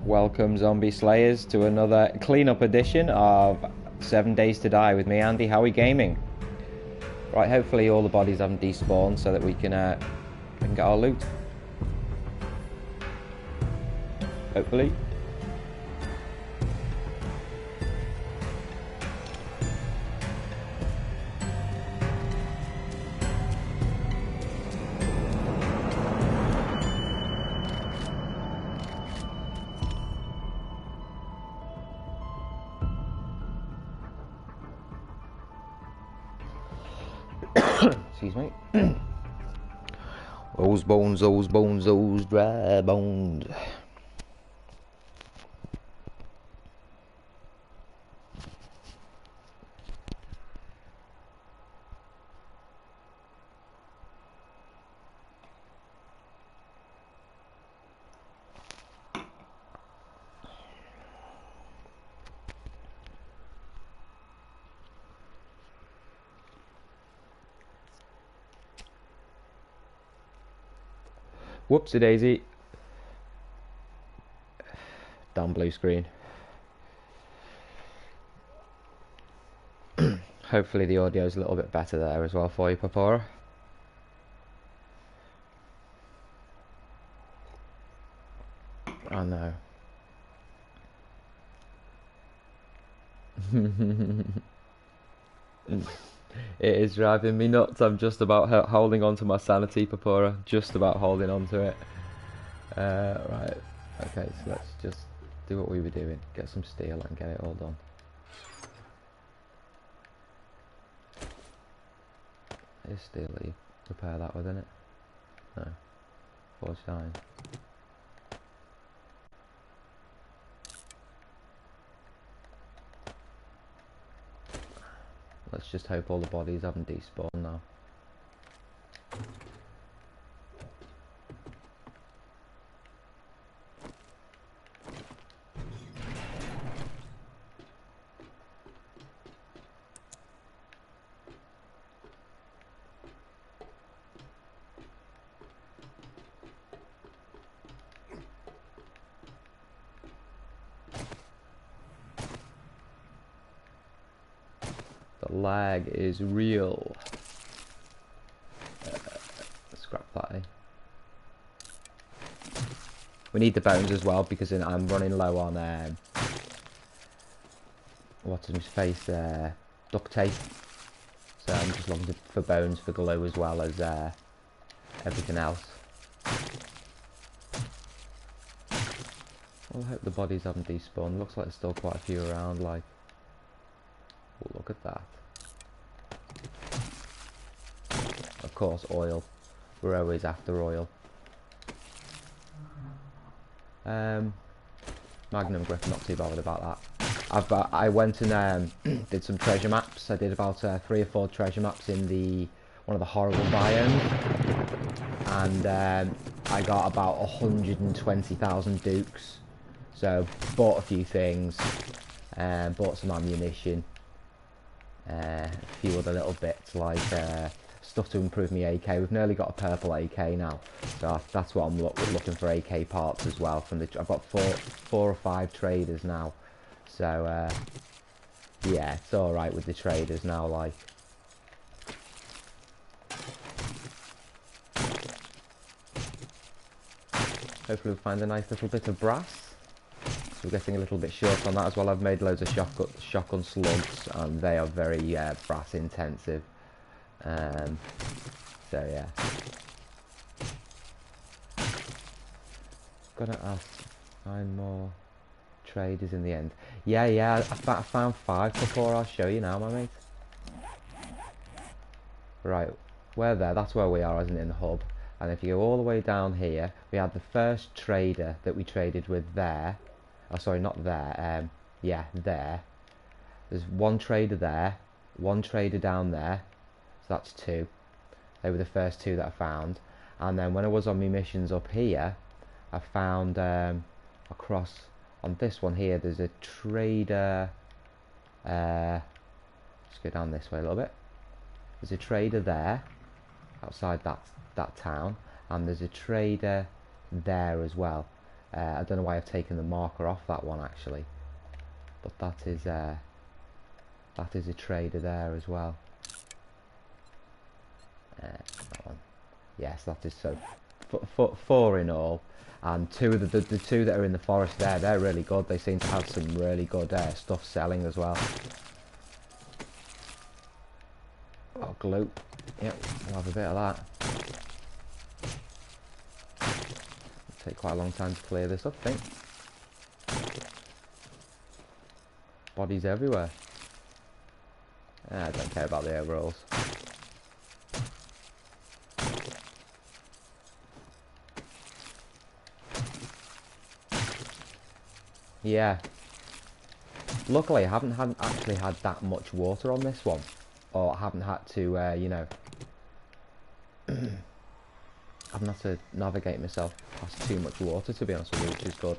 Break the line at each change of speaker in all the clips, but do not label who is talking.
Welcome, Zombie Slayers, to another clean-up edition of 7 Days to Die with me, Andy. How are we gaming? Right, hopefully all the bodies haven't despawned so that we can get our loot. Hopefully. Excuse me. Those bones, those dry bones. Whoopsie daisy. Damn blue screen. Hopefully the audio's a little bit better there as well for you, Papora. I know. It is driving me nuts. I'm just about holding on to my sanity, Papora. Just about holding on to it. Right. Okay, so let's just do what we were doing. Get some steel and get it all done. It is steel that you repair that with, isn't it? No. Forged iron. Let's just hope all the bodies haven't despawned now. The lag is real. Scrap that, eh? We need the bones as well because I'm running low on what's in his face, duct tape. So I'm just looking for bones for glue as well as everything else. Well, I hope the bodies haven't despawned. Looks like there's still quite a few around. Like, oh, look at that. Of course, oil. We're always after oil. Magnum grip, not too bothered about that. I went and did some treasure maps. I did about 3 or 4 treasure maps in one of the horrible biomes, and I got about 120,000 dukes. So bought a few things, bought some ammunition, a few other little bits like stuff to improve my AK. We've nearly got a purple AK now, so that's what I'm looking for, AK parts as well. I've got four or five traders now, so yeah, it's all right with the traders now. Like, hopefully we'll find a nice little bit of brass. So we're getting a little bit short on that as well. I've made loads of shotgun slugs, and they are very brass intensive. So yeah, gonna find more traders in the end. Yeah, I found 5 before. I'll show you now, my mate. Right, we're there. That's where we are, isn't it, in the hub? And if you go all the way down here, we had the first trader that we traded with there. Oh, sorry, not there. Yeah, there. There's 1 trader there, 1 trader down there. So that's 2. They were the first 2 that I found. And then when I was on my missions up here, I found across on this one here, there's a trader. Let's go down this way a little bit. There's a trader there outside that town, and there's a trader there as well. I don't know why I've taken the marker off that one actually, but that is a trader there as well. That one. Yes, that is so. Four in all, and two of the two that are in the forest there, they're really good. They seem to have some really good stuff selling as well. Oh, glue. Yep, we'll have a bit of that. It'll take quite a long time to clear this up, I think. Bodies everywhere. I don't care about the overalls. Yeah. Luckily, I haven't actually had that much water on this one, or I haven't had to, you know, I haven't had to navigate myself past too much water, to be honest with you, which is good.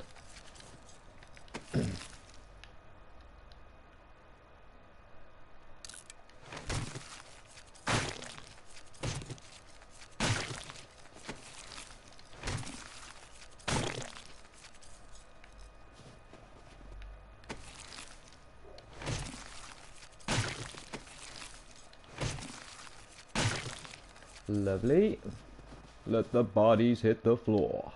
Lovely. Let the bodies hit the floor.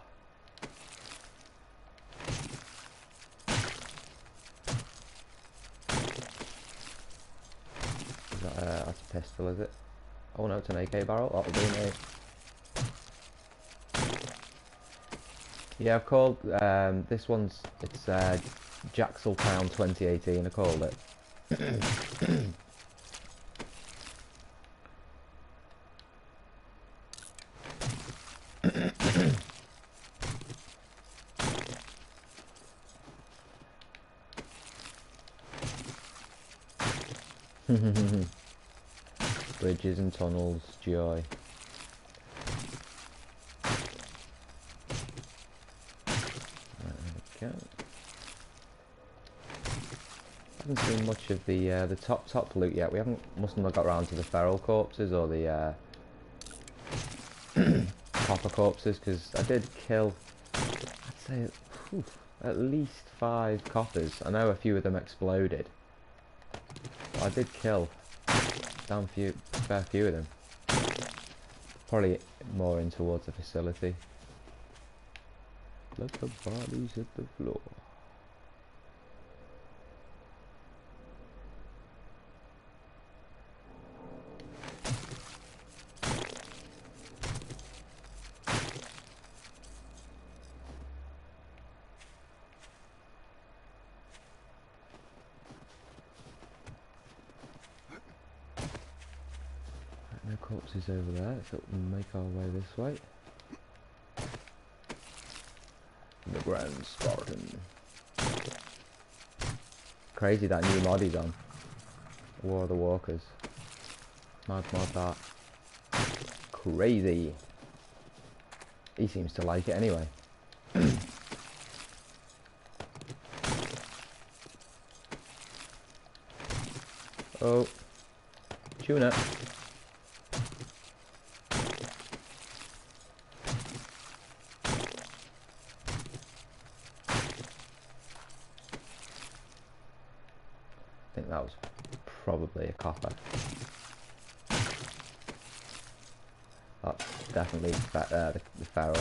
Is that that's a pistol, is it? Oh no, it's an AK barrel. That'll do me. Yeah, I've called this one's JAXXALLTOWN 2018. I called it. Bridges and tunnels, joy. There we go. Haven't seen much of the top loot yet. We mustn't have got around to the feral corpses or the copper corpses, because I did kill, I'd say, at least 5 coppers. I know a few of them exploded, but I did kill a fair few of them. Probably more in towards the facility. Let the bodies hit the floor. No corpses over there, so we'll make our way this way. The Grand Spartan. Crazy that new mod he's on. War of the Walkers. Mad mod that. Crazy. He seems to like it anyway. Oh. Tuna. I think that was probably a copper. That's definitely the feral.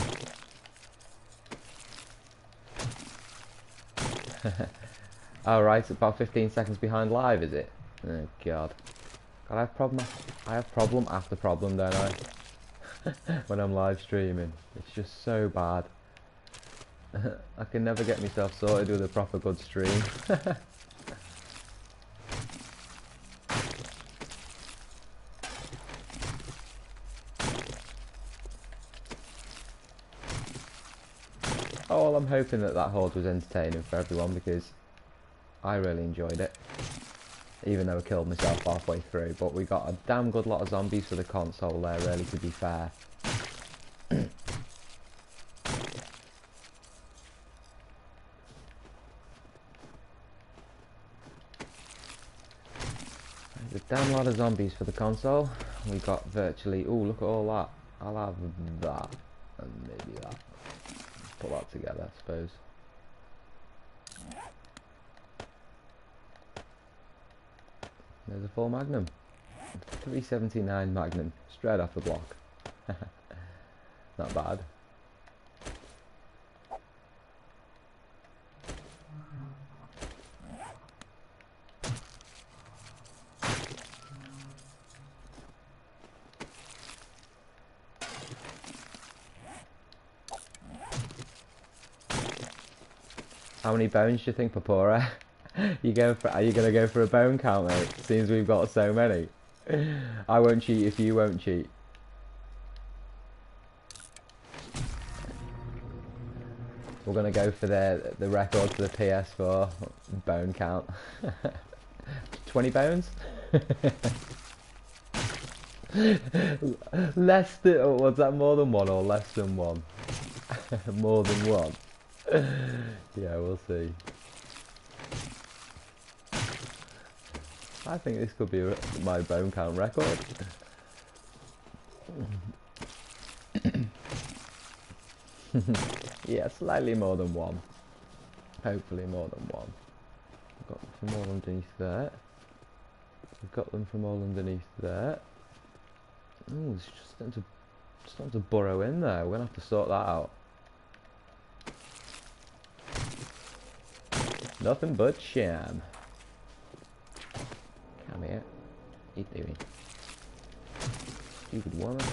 Alright, about 15 seconds behind live, is it? Oh god. God, I have problem after problem, don't I? When I'm live streaming. It's just so bad. I can never get myself sorted with a proper good stream. Oh, well, I'm hoping that Horde was entertaining for everyone, because I really enjoyed it. Even though I killed myself halfway through, but we got a damn good lot of zombies for the console there, really, to be fair. There's a damn lot of zombies for the console. We got virtually... Ooh, look at all that. I'll have that, and maybe that. put that together, I suppose. There's a full Magnum. 379 Magnum, straight off the block. Not bad. How many bones do you think, Papora? Are you gonna go for a bone count, mate? Seems we've got so many. I won't cheat if you won't cheat. We're gonna go for the record for the PS4 bone count. 20 bones? Less than, oh, was that more than one or less than one? More than one. Yeah, we'll see. I think this could be my bone count record. Yeah, slightly more than one. Hopefully more than one. I've got them from all underneath there. We've got them from all underneath there. Oh, it's just starting to burrow in there. We're gonna have to sort that out. Nothing but sham. Come here. What are you doing? Stupid woman.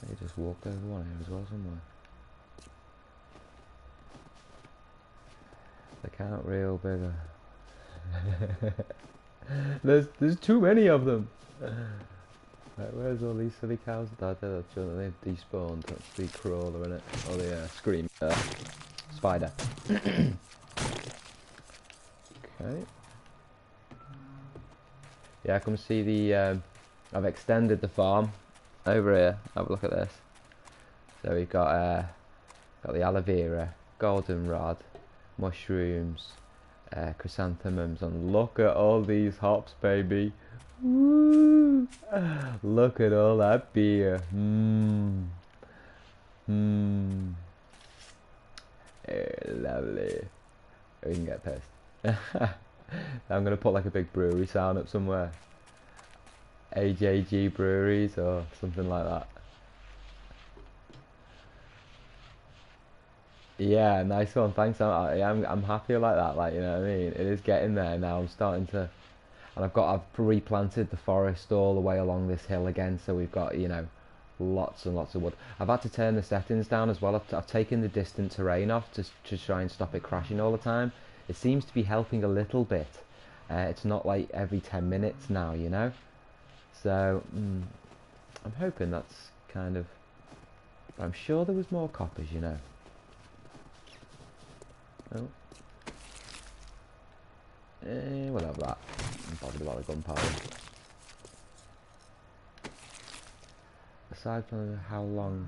They just walked over one here as well somewhere. They can't reel bigger. There's too many of them. Right, where's all these silly cows? They've despawned. That's the crawler in it. Oh, the scream. Spider. Okay. Yeah, come see the. I've extended the farm over here. Have a look at this. So we've got the aloe vera, goldenrod, mushrooms, chrysanthemums, and look at all these hops, baby. Woo! Look at all that beer. Lovely. We can get pissed. I'm gonna put like a big brewery sign up somewhere. AJG breweries or something like that. Yeah, nice one. Thanks. I'm happy like that. Like, you know what I mean? It is getting there now. I'm starting to, and I've replanted the forest all the way along this hill again. So we've got, you know, lots and lots of wood. I've had to turn the settings down as well. I've taken the distant terrain off to try and stop it crashing all the time. It seems to be helping a little bit. It's not like every 10 minutes now, you know. So I'm hoping that's kind of. But I'm sure there was more coppers, you know. Oh. We'll have that. I'm bothered about the gunpowder. Aside from how long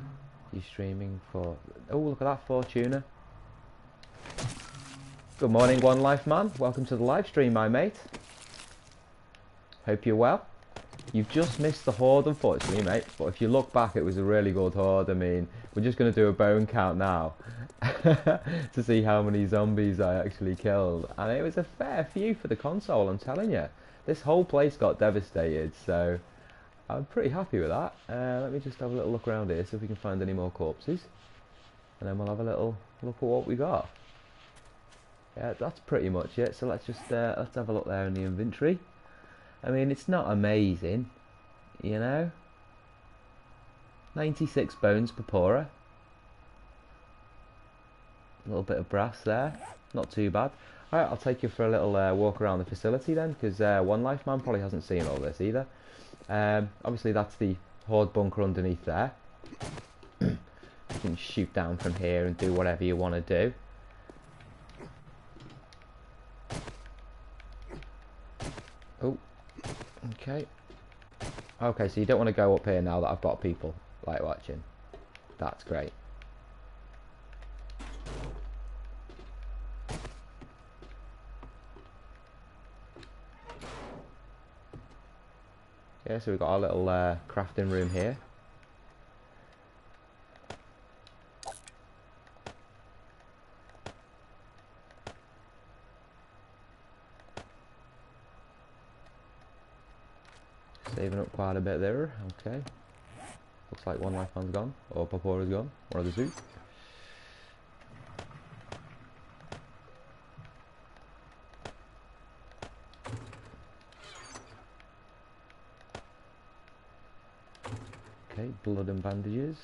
you're streaming for. Oh, look at that, Fortuna. Good morning, One Life Man. Welcome to the live stream, my mate. Hope you're well. You've just missed the Horde, unfortunately, mate. But if you look back, it was a really good Horde. I mean, we're just going to do a bone count now to see how many zombies I actually killed. And it was a fair few for the console, I'm telling you. This whole place got devastated, so I'm pretty happy with that. Let me just have a little look around here, see if we can find any more corpses. And then we'll have a little look at what we got. Yeah, that's pretty much it. So let's just let's have a look there in the inventory. I mean, it's not amazing, you know. 96 bones per pora. A little bit of brass there, not too bad. Alright, I'll take you for a little walk around the facility then, because One Life Man probably hasn't seen all this either. Obviously that's the Horde bunker underneath there. You can shoot down from here and do whatever you want to do. Oh, okay. Okay, so you don't want to go up here now that I've got people like watching. That's great. Yeah, so we've got our little crafting room here. Saving up quite a bit there. Okay. Looks like one lifeline's gone, or Papora's gone. One of the two. Okay, blood and bandages.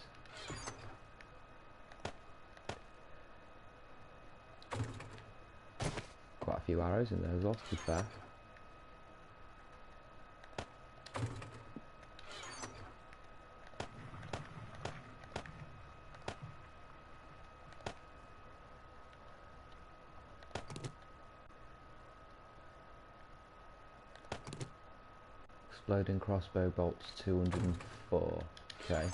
Quite a few arrows in there as well, to be fair. Exploding crossbow bolts 204. Okay,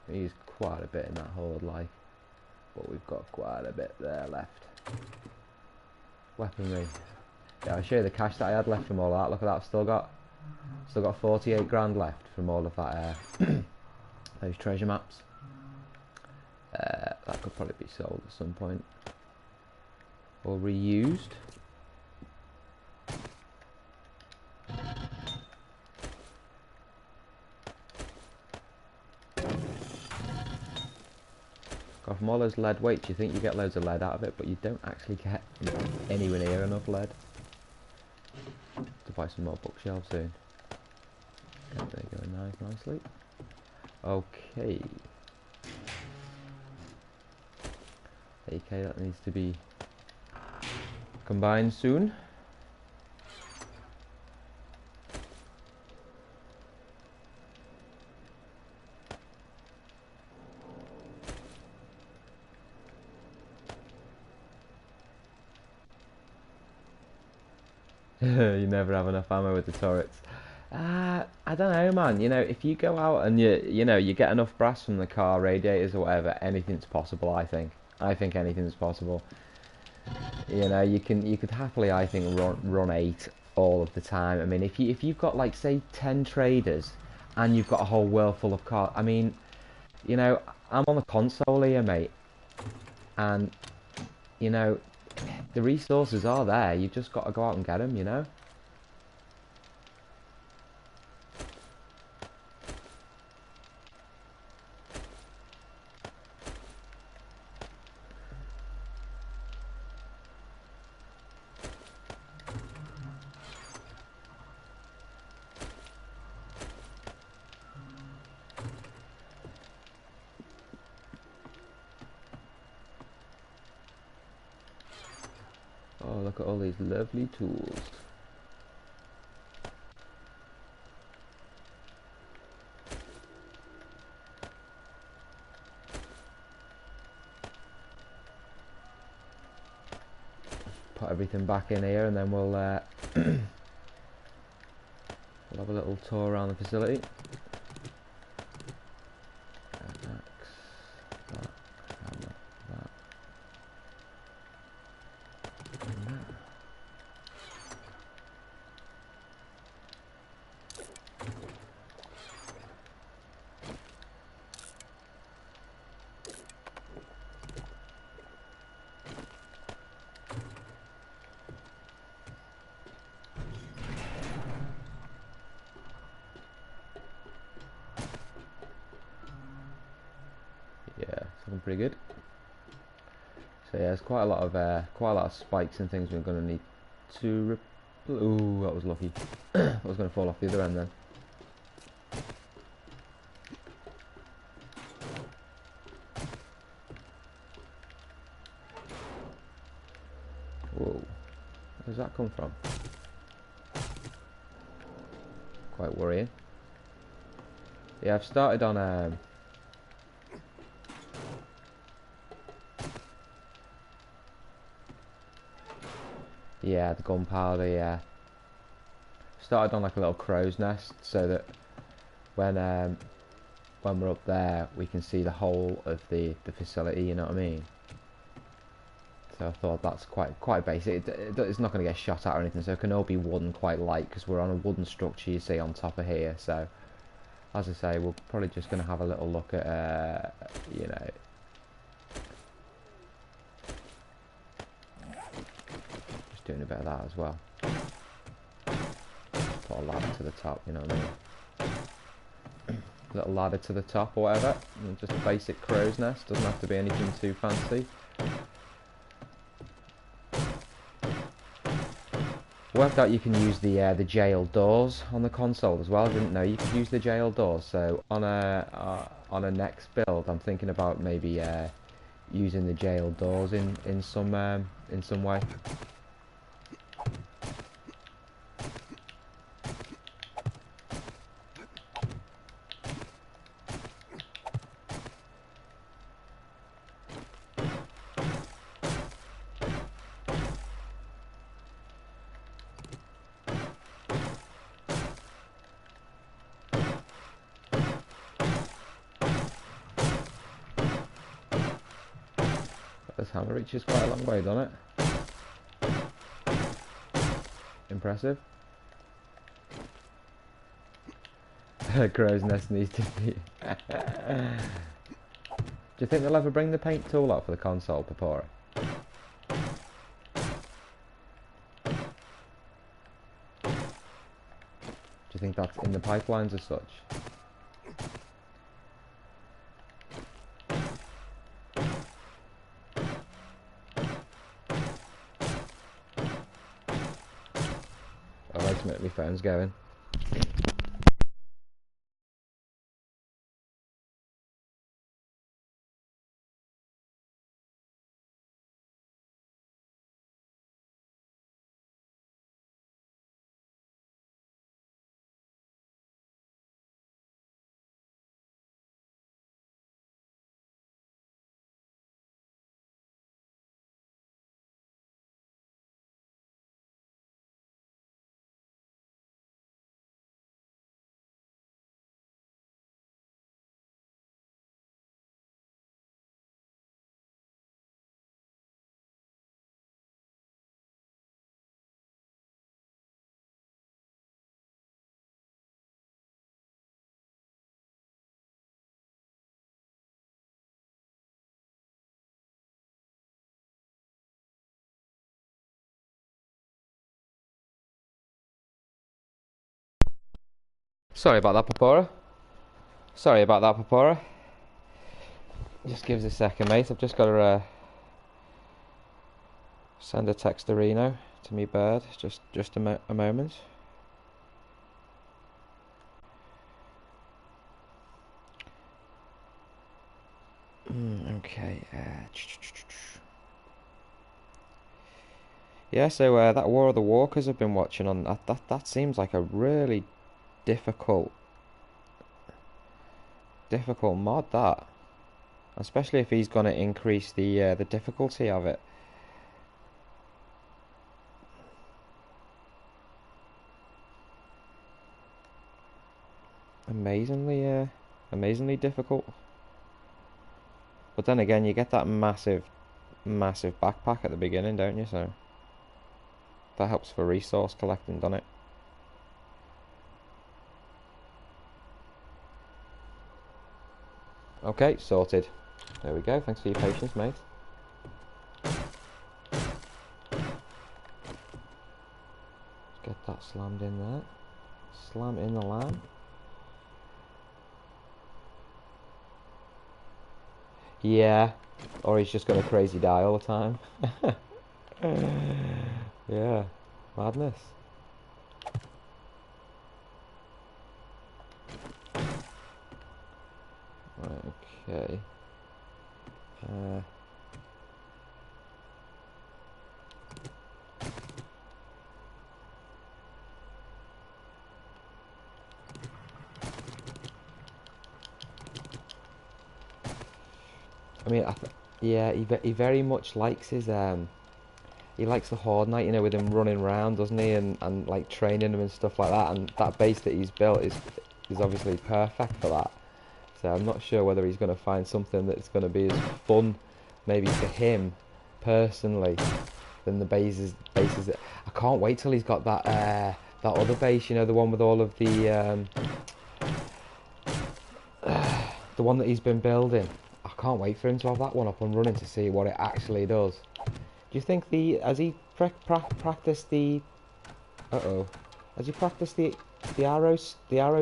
we used quite a bit in that horde, like, but we've got quite a bit there left. Weaponry. Yeah, I'll show you the cash that I had left from all that. Look at that, I've still got 48 grand left from all of that. Those treasure maps. That could probably be sold at some point, or reused. From all those lead weights, you think you get loads of lead out of it, but you don't actually get anywhere near enough lead. To buy some more bookshelves soon. Okay, there you go, nicely. Okay. AK, that needs to be combined soon. You never have enough ammo with the turrets. I don't know, man. You know, if you go out and you get enough brass from the car radiators or whatever, anything's possible. I think anything's possible. You know, you could happily, I think, run 8 all of the time. I mean, if you've got, like, say 10 traders and you've got a whole world full of cars. I mean, you know, I'm on the console here, mate, and you know, the resources are there. You've just got to go out and get them, you know. Oh, look at all these lovely tools. Put everything back in here, and then we'll we'll have a little tour around the facility. Yeah, it's looking pretty good. So yeah, there's quite a lot of spikes and things we're going to need to. Ooh, that was lucky. I was going to fall off the other end then. Whoa, where's that come from? Quite worrying. Yeah, I've started on yeah, the gunpowder, yeah. Started on like a little crow's nest, so that when we're up there we can see the whole of the facility, you know what I mean? So I thought that's quite basic. It's not going to get shot at or anything, so it can all be wooden quite light, because we're on a wooden structure, you see, on top of here. So as I say, we're probably just going to have a little look at you know, doing a bit of that as well. Put a ladder to the top, you know what I mean? little ladder to the top or whatever. And just a basic crow's nest, doesn't have to be anything too fancy. Worked out you can use the jail doors on the console as well. I didn't know you could use the jail doors. So on a next build, I'm thinking about maybe using the jail doors in some way. This hammer reaches quite a long way, doesn't it? Impressive. Crow's nest needs to be... Do you think they'll ever bring the paint tool out for the console, Papora? Do you think that's in the pipelines as such? Oh, wait a minute, my phone's going. Sorry about that, Papora. Sorry about that, Papora. Just give us a second, mate. I've just got to send a texterino to me bird. Just a moment. Okay. Yeah. So that War of the Walkers I've been watching on that seems like a really difficult mod, that, especially if he's going to increase the difficulty of it. Amazingly difficult. But then again, you get that massive backpack at the beginning, don't you? So that helps for resource collecting, doesn't it? Okay, sorted. There we go. Thanks for your patience, mate. Get that slammed in there. Slam in the lamb. Yeah. Or he's just gonna crazy die all the time. Yeah. Madness. Right, okay. I mean, yeah, he very much likes his he likes the Horde Knight, you know, with him running around, doesn't he, and like training him and stuff like that. And that base that he's built is obviously perfect for that. So I'm not sure whether he's going to find something that's going to be as fun, maybe for him personally, than the bases that... I can't wait till he's got that that other base, you know, the one with all of the one that he's been building. I can't wait for him to have that one up and running to see what it actually does. Do you think has he practiced the... Has he practiced the The arrow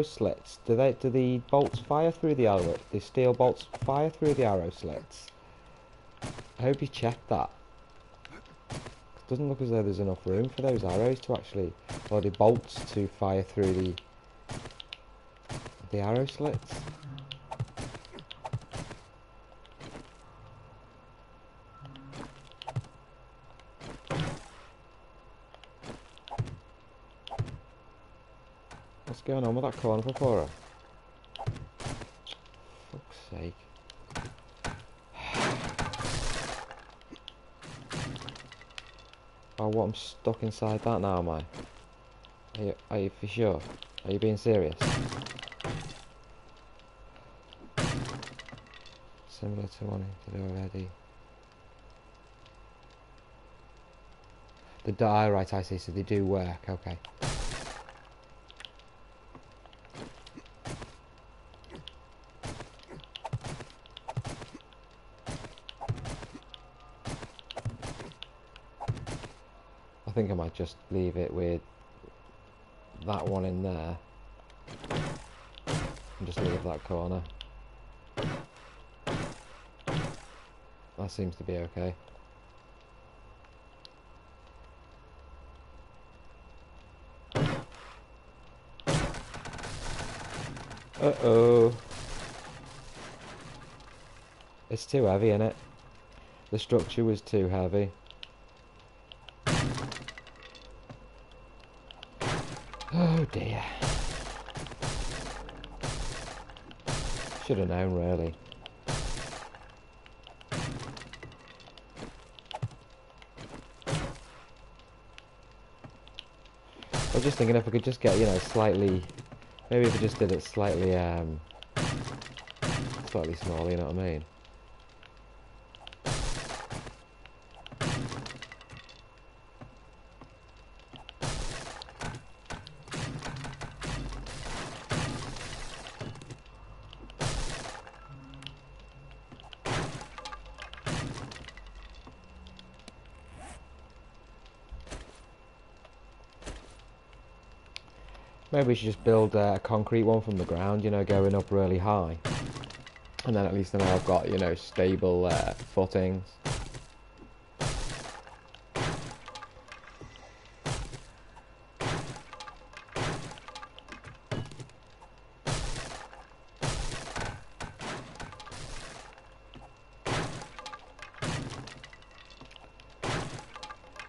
slits. Do the bolts fire through the arrow? The steel bolts fire through the arrow slits? I hope you checked that. It doesn't look as though there's enough room for those arrows to actually, or the bolts to fire through the arrow slits. What's going on with that corner perforer? Fuck's sake. Oh, what? I'm stuck inside that now, am I? Are you for sure? Are you being serious? Similar to one I did already. The die, right, I see, so they do work, okay. I think I might just leave it with that one in there and just leave that corner. That seems to be okay. Uh-oh. It's too heavy, isn't it? The structure was too heavy. Oh dear. Should have known, really. I was just thinking if I could just get, you know, slightly, maybe if I just did it slightly, slightly smaller, you know what I mean? Maybe we should just build a concrete one from the ground, you know, going up really high. And then at least then I've got, you know, stable footings.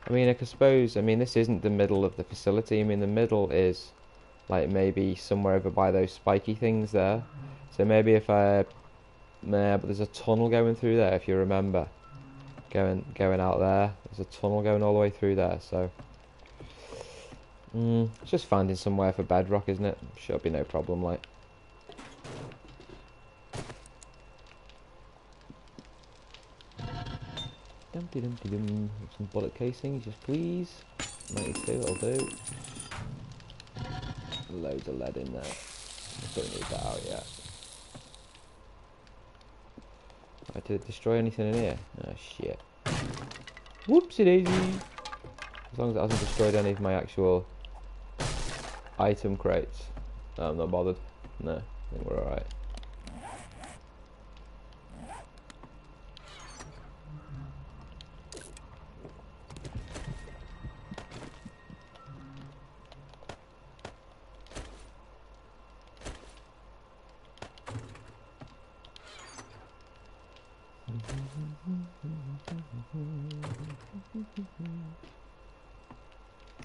I mean, I suppose, I mean, this isn't the middle of the facility. I mean, the middle is like maybe somewhere over by those spiky things there. So maybe if I, but there's a tunnel going through there, if you remember. Going out there. There's a tunnel going all the way through there, so. It's just finding somewhere for bedrock, isn't it? Should be no problem, like. Some bullet casings, just please. 92, it'll do. Loads of lead in there. Don't need that out yet. Did it destroy anything in here? Oh shit. Whoopsie daisy! As long as it hasn't destroyed any of my actual item crates. No, I'm not bothered. No, I think we're alright.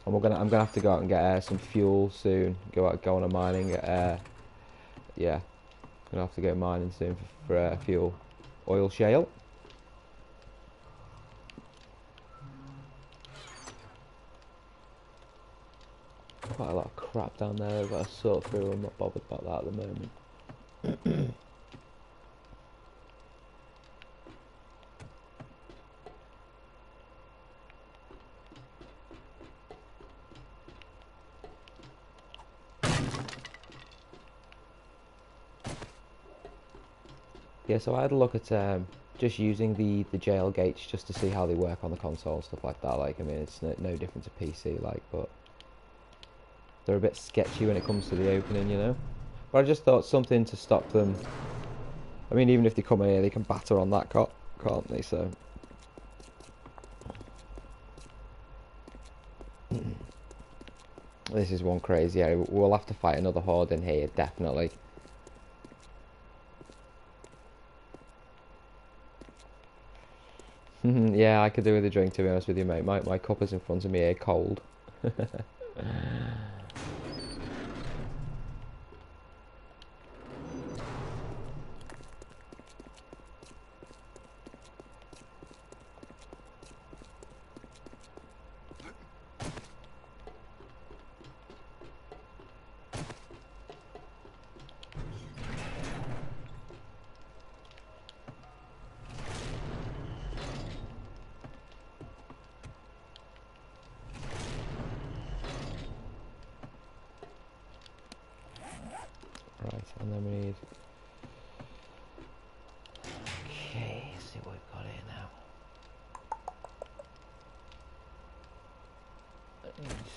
And I'm gonna have to go out and get some fuel soon. Go on a mining. Yeah, gonna have to go mining soon for fuel. Oil shale. Quite a lot of crap down there I've got to sort through. I'm not bothered about that at the moment. Yeah, so I had a look at just using the jail gates just to see how they work on the console and stuff like that. Like, I mean, it's no different to PC, like, but They're a bit sketchy when it comes to the opening, you know. But I just thought something to stop them. I mean, even if they come in here, they can batter on that, can't they? So. This is one crazy area. We'll have to fight another horde in here, definitely. Yeah, I could do with a drink, to be honest with you, mate. My cup is in front of me here, cold. Right, and then we need... Okay, let's see what we've got here now. I need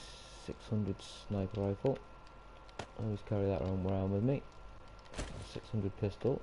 600 sniper rifle. I always carry that around with me. 600 pistol.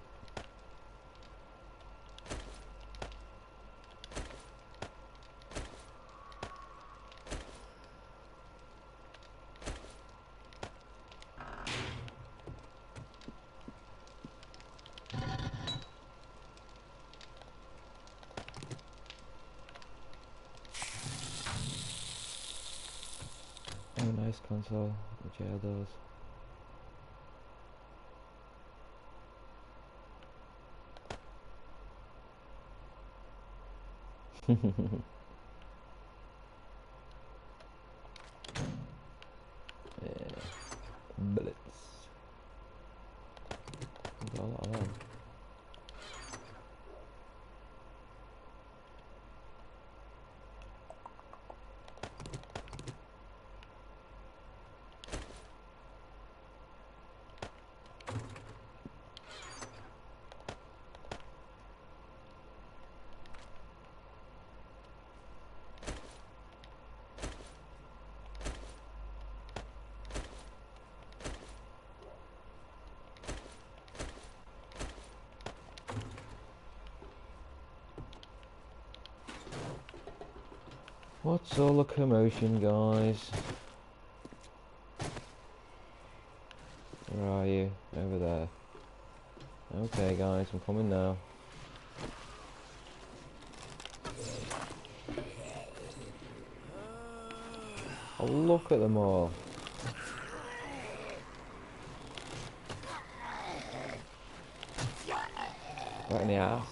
Oh, nice console, the jail doors. Yeah, bullets. We've got a lot of them. What's all the commotion, guys? Where are you? Over there. Okay, guys, I'm coming now. Oh, look at them all. Right in the ass.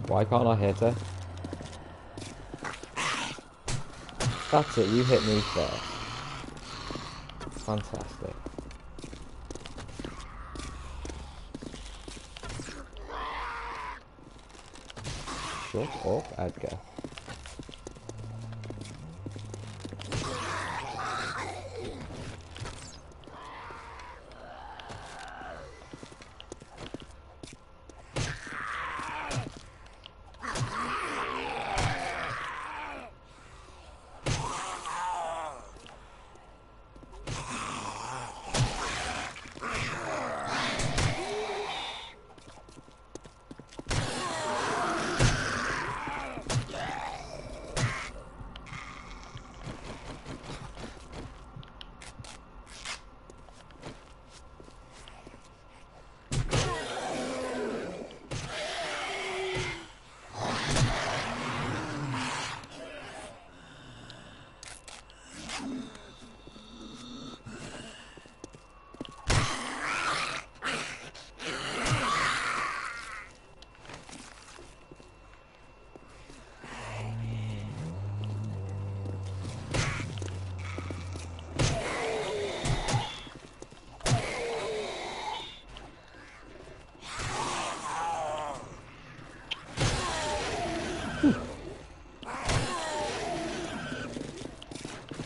Why can't I hit her? That's it, you hit me first. Fantastic. Shut up, Edgar.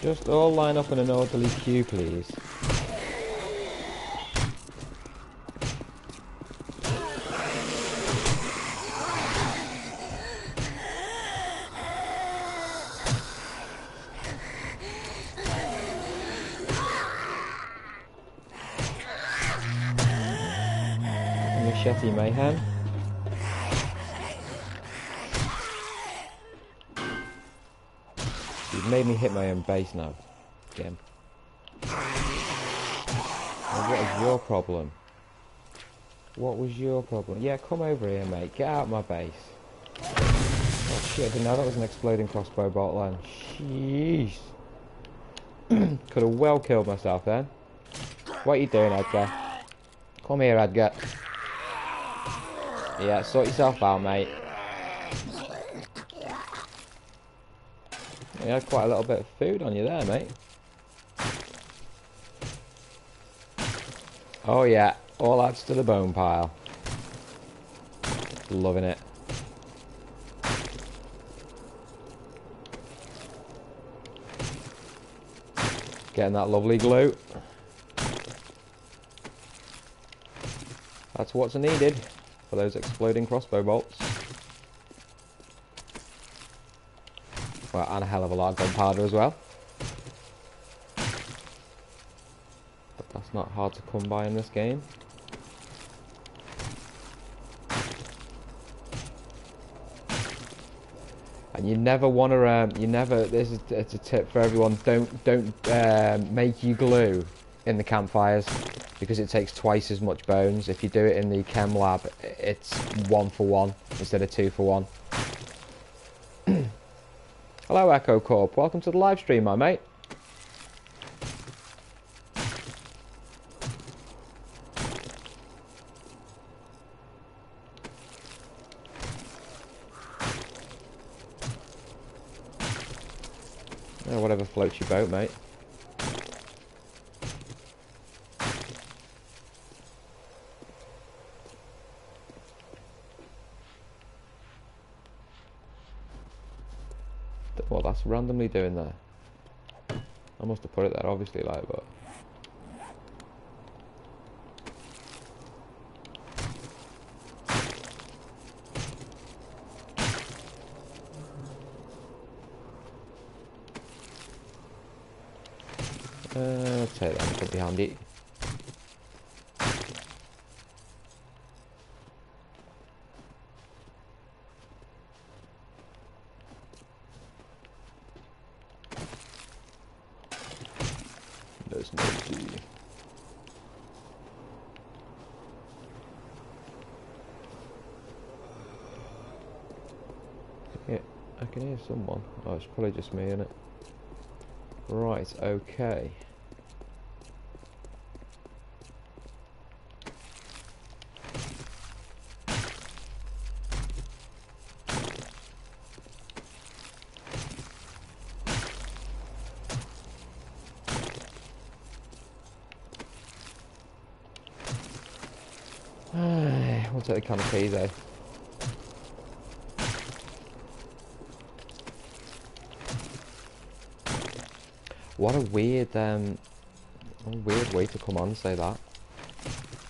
Just all line up in an orderly queue, please. Machete mayhem. You've made me hit my own base now, Jim. What is your problem? What was your problem? Yeah, come over here, mate. Get out of my base. Oh shit, I didn't know that was an exploding crossbow bolt then. Jeez. Could have well killed myself then. What are you doing, Edgar? Come here, Edgar. Yeah, sort yourself out, mate. You had quite a little bit of food on you there, mate. Oh yeah, all adds to the bone pile. Loving it. Getting that lovely glue. That's what's needed for those exploding crossbow bolts. Well, and a hell of a lot of gunpowder as well. But that's not hard to come by in this game. And you never want to, it's a tip for everyone, don't make your glue in the campfires, because it takes twice as much bones. If you do it in the chem lab, it's 1 for 1 instead of 2 for 1. Hello Echo Corp, welcome to the live stream, my mate. Yeah, whatever floats your boat, mate. What that's randomly doing there. I must have put it there, obviously, like, but I'll take that, could be handy. There's no G. Yeah, I can hear someone. Oh, it's probably just me, innit? Right, okay. We'll take the can of peas, eh? What a weird way to come on and say that,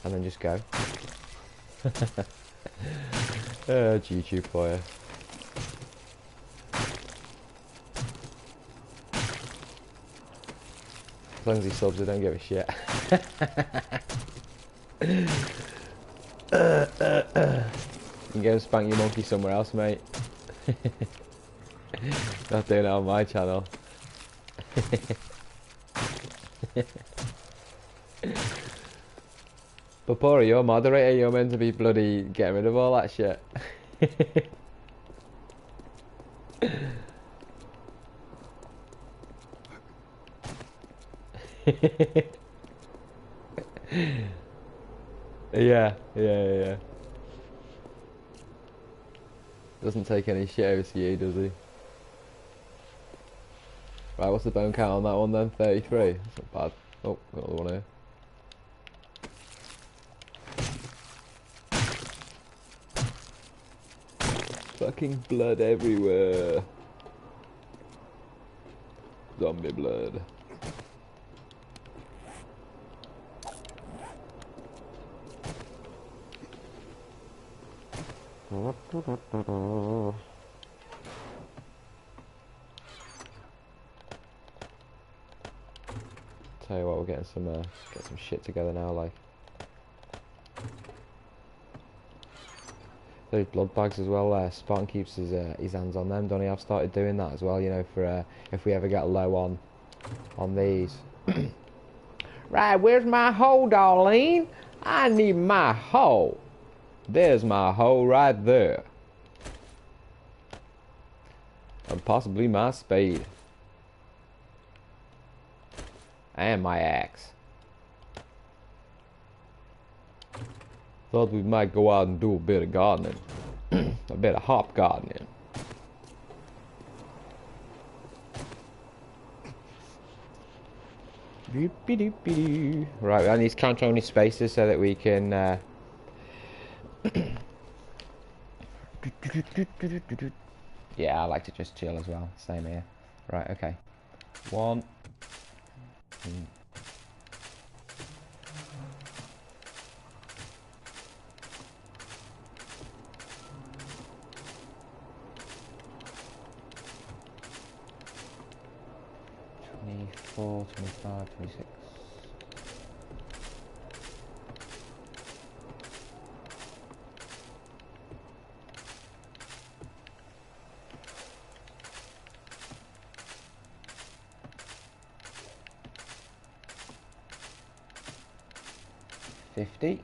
and then just go. YouTube player. As long as he subs, I don't give a shit. You can go and spank your monkey somewhere else, mate. Not doing it on my channel. But Pori, you're moderator, you're meant to be bloody getting rid of all that shit. Yeah. Doesn't take any shit over to you, does he? Right, what's the bone count on that one then? 33? That's not bad. Oh, got another one here. Fucking blood everywhere. Zombie blood. Tell you what, we're getting some get some shit together now, like those blood bags as well. Spartan keeps his hands on them, don't he? I've started doing that as well, you know, for if we ever get low on these. Right, where's my hoe, Darlene? I need my hoe. There's my hoe right there, and possibly my spade. And my axe. Thought we might go out and do a bit of gardening. A bit of hop gardening. Right, I need to count how many spaces so that we can yeah, I like to just chill as well. Same here. Right, okay. 1 24, 25, 26. $50.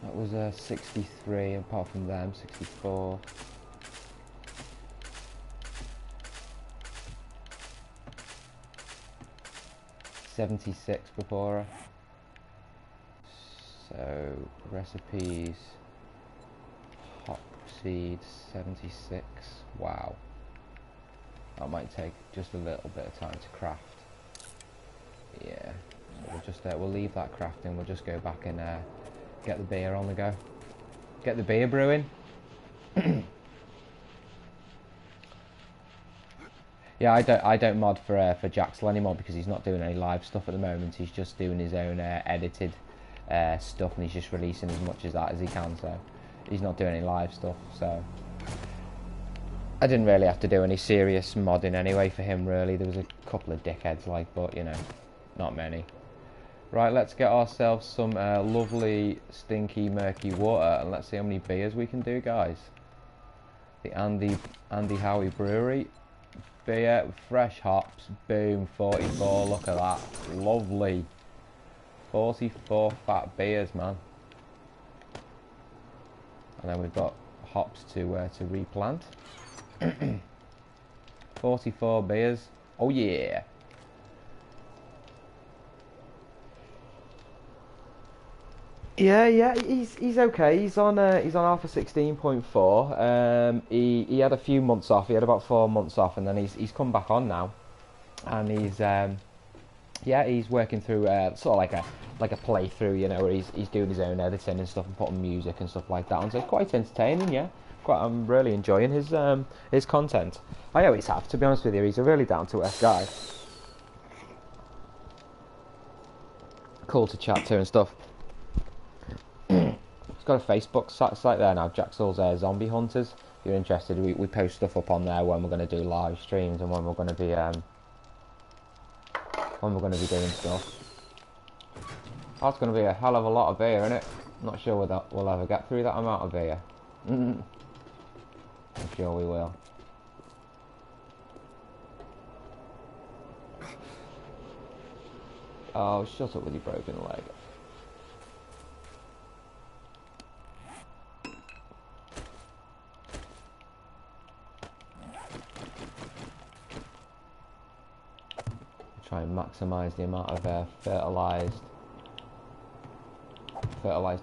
That was 63, apart from them, 64. $76 before. So recipes, hop seeds, 76. Wow, that might take just a little bit of time to craft. Yeah, so we'll just we'll leave that crafting. We'll just go back and get the beer on the go. Get the beer brewing. Yeah, I don't mod for Jaxxall anymore because he's not doing any live stuff at the moment. He's just doing his own edited stuff, and he's just releasing as much as that as he can. So he's not doing any live stuff. So I didn't really have to do any serious modding anyway for him. Really, there was a couple of dickheads, like, but you know, not many. Right, let's get ourselves some lovely, stinky, murky water, and let's see how many beers we can do, guys. The Andy Howie Brewery. Beer with fresh hops. Boom, 44. Look at that. Lovely. 44 fat beers, man. And then we've got hops to replant. 44 beers. Oh yeah. Yeah, he's okay. He's on alpha 16.4. He had a few months off. He had about 4 months off, and then he's come back on now, and he's yeah, he's working through sort of like a playthrough, you know, where he's doing his own editing and stuff and putting music and stuff like that. And so it's quite entertaining. Yeah, I'm really enjoying his content. I always have, to be honest with you. He's a really down to earth guy. Cool to chat to and stuff. He's got a Facebook site there now, Jaxxall's Zombie Hunters. If you're interested, we post stuff up on there when we're going to do live streams and when we're going to be doing stuff. That's going to be a hell of a lot of beer, isn't it? Not sure whether we'll ever get through that amount of beer. I'm sure we will. Oh, shut up with your broken leg. Try and maximise the amount of fertilised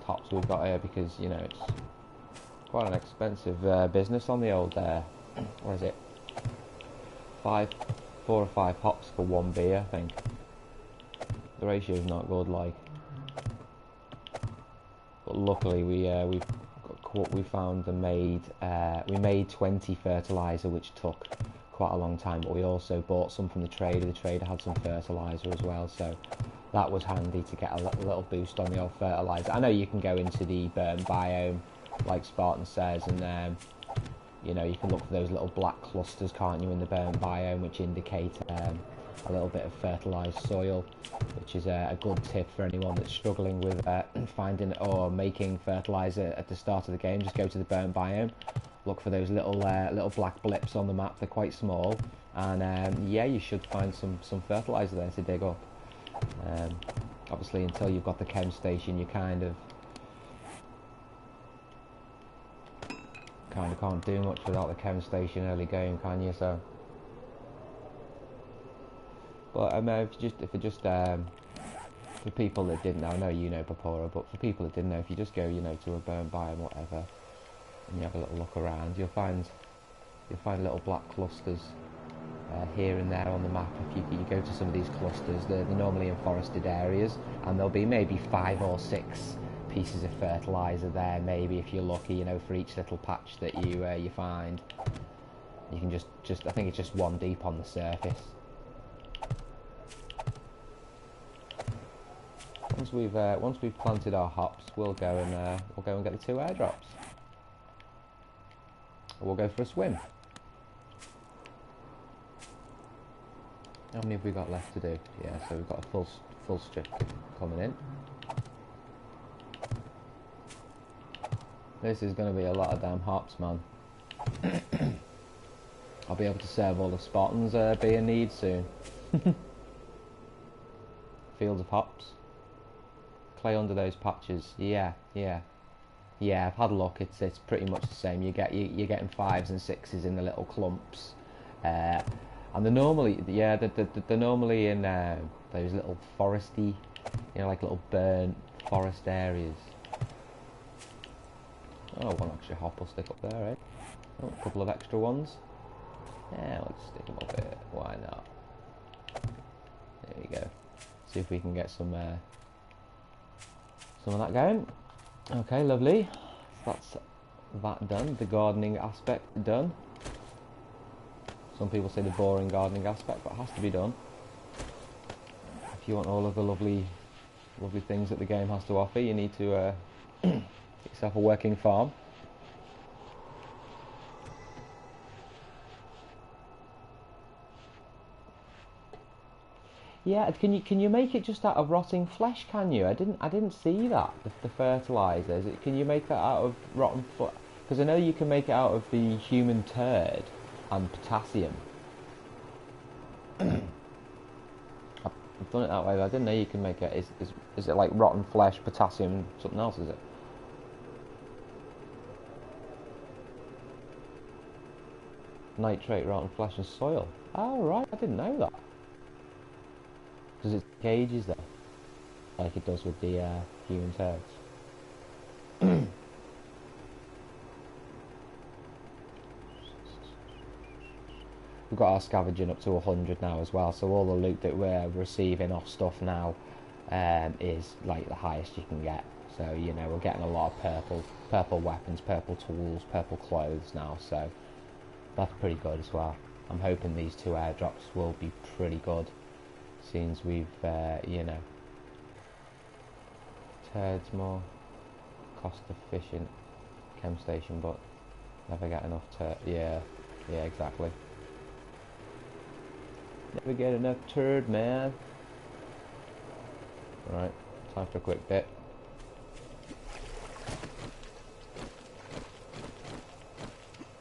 hops we've got here, because you know it's quite an expensive business on the old what is it, 4 or 5 hops for 1 beer, I think. The ratio's not good, like. But luckily we found and made we made 20 fertilizer, which took quite a long time. But we also bought some from the trader. The trader had some fertilizer as well, so that was handy to get a little boost on the old fertilizer. I know you can go into the burnt biome, like Spartan says, and you know, you can look for those little black clusters, can't you, in the burnt biome, which indicate a little bit of fertilised soil, which is a good tip for anyone that's struggling with finding or making fertiliser at the start of the game. Just go to the burnt biome, look for those little black blips on the map. They're quite small, and yeah, you should find some fertiliser there to dig up. Obviously, until you've got the chem station, you kind of can't do much without the chem station early game, can you? So, but for people that didn't know, I know you know Papora, but for people that didn't know, if you just go, you know, to a burnt biome, whatever, and you have a little look around, you'll find little black clusters here and there on the map. If you go to some of these clusters, they're normally in forested areas, and there'll be maybe 5 or 6 pieces of fertilizer there, maybe, if you're lucky, you know, for each little patch that you find. You can just I think it's just 1 deep on the surface. Once we've planted our hops, we'll go and get the 2 airdrops. We'll go for a swim. How many have we got left to do? Yeah, so we've got a full strip coming in. This is going to be a lot of damn hops, man. I'll be able to serve all the Spartans being need soon. Fields of hops. Clay under those patches. Yeah. I've had a look. It's pretty much the same. You're getting 5s and 6s in the little clumps, and they're normally they're normally in those little foresty, you know, like little burnt forest areas. Oh, 1 extra hop will stick up there, eh? Oh, a couple of extra ones. Yeah, let's stick them up here. Why not? There we go. See if we can get some of that going. Okay, lovely. So that's that done. The gardening aspect done. Some people say the boring gardening aspect, but it has to be done if you want all of the lovely things that the game has to offer. You need to get yourself a working farm. Yeah, can you make it just out of rotting flesh? Can you? I didn't see that. The fertilizers. Can you make that out of rotten flesh? Because I know you can make it out of the human turd and potassium. I've done it that way, but I didn't know you can make it. Is it like rotten flesh, potassium, something else? Is it? Nitrate, rotten flesh, and soil. Oh right, I didn't know that. Does it take ages though, like it does with the human turds? We've got our scavenging up to 100 now as well, so all the loot that we're receiving off stuff now is like the highest you can get. So, you know, we're getting a lot of purple weapons, purple tools, purple clothes now, so that's pretty good as well. I'm hoping these 2 airdrops will be pretty good, since we've, you know, turds more cost efficient chem station, but never get enough turd. Yeah, exactly. Never get enough turd, man. Right, time for a quick bit.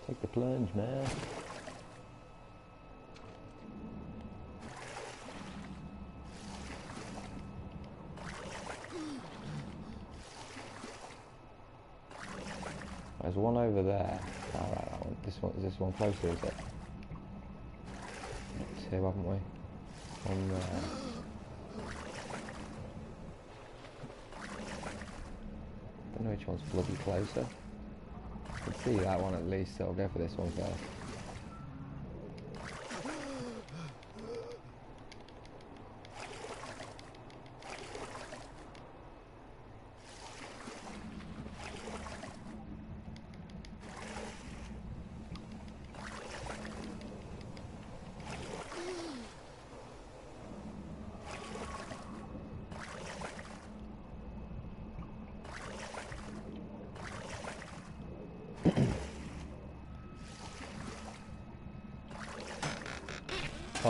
Take the plunge, man. There's one over there. Alright, that one. Is this one closer, is it? 2, haven't we? One there. Don't know which one's bloody closer. I can see that one at least, so I'll go for this one first.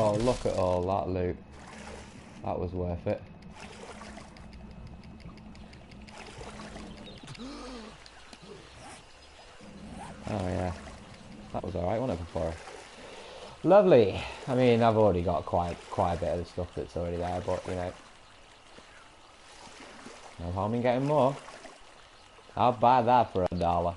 Oh, look at all that loot. That was worth it. Oh yeah, that was alright, wasn't it, before? Lovely. I mean, I've already got quite a bit of the stuff that's already there, but you know, no harm in getting more. I'll buy that for $1.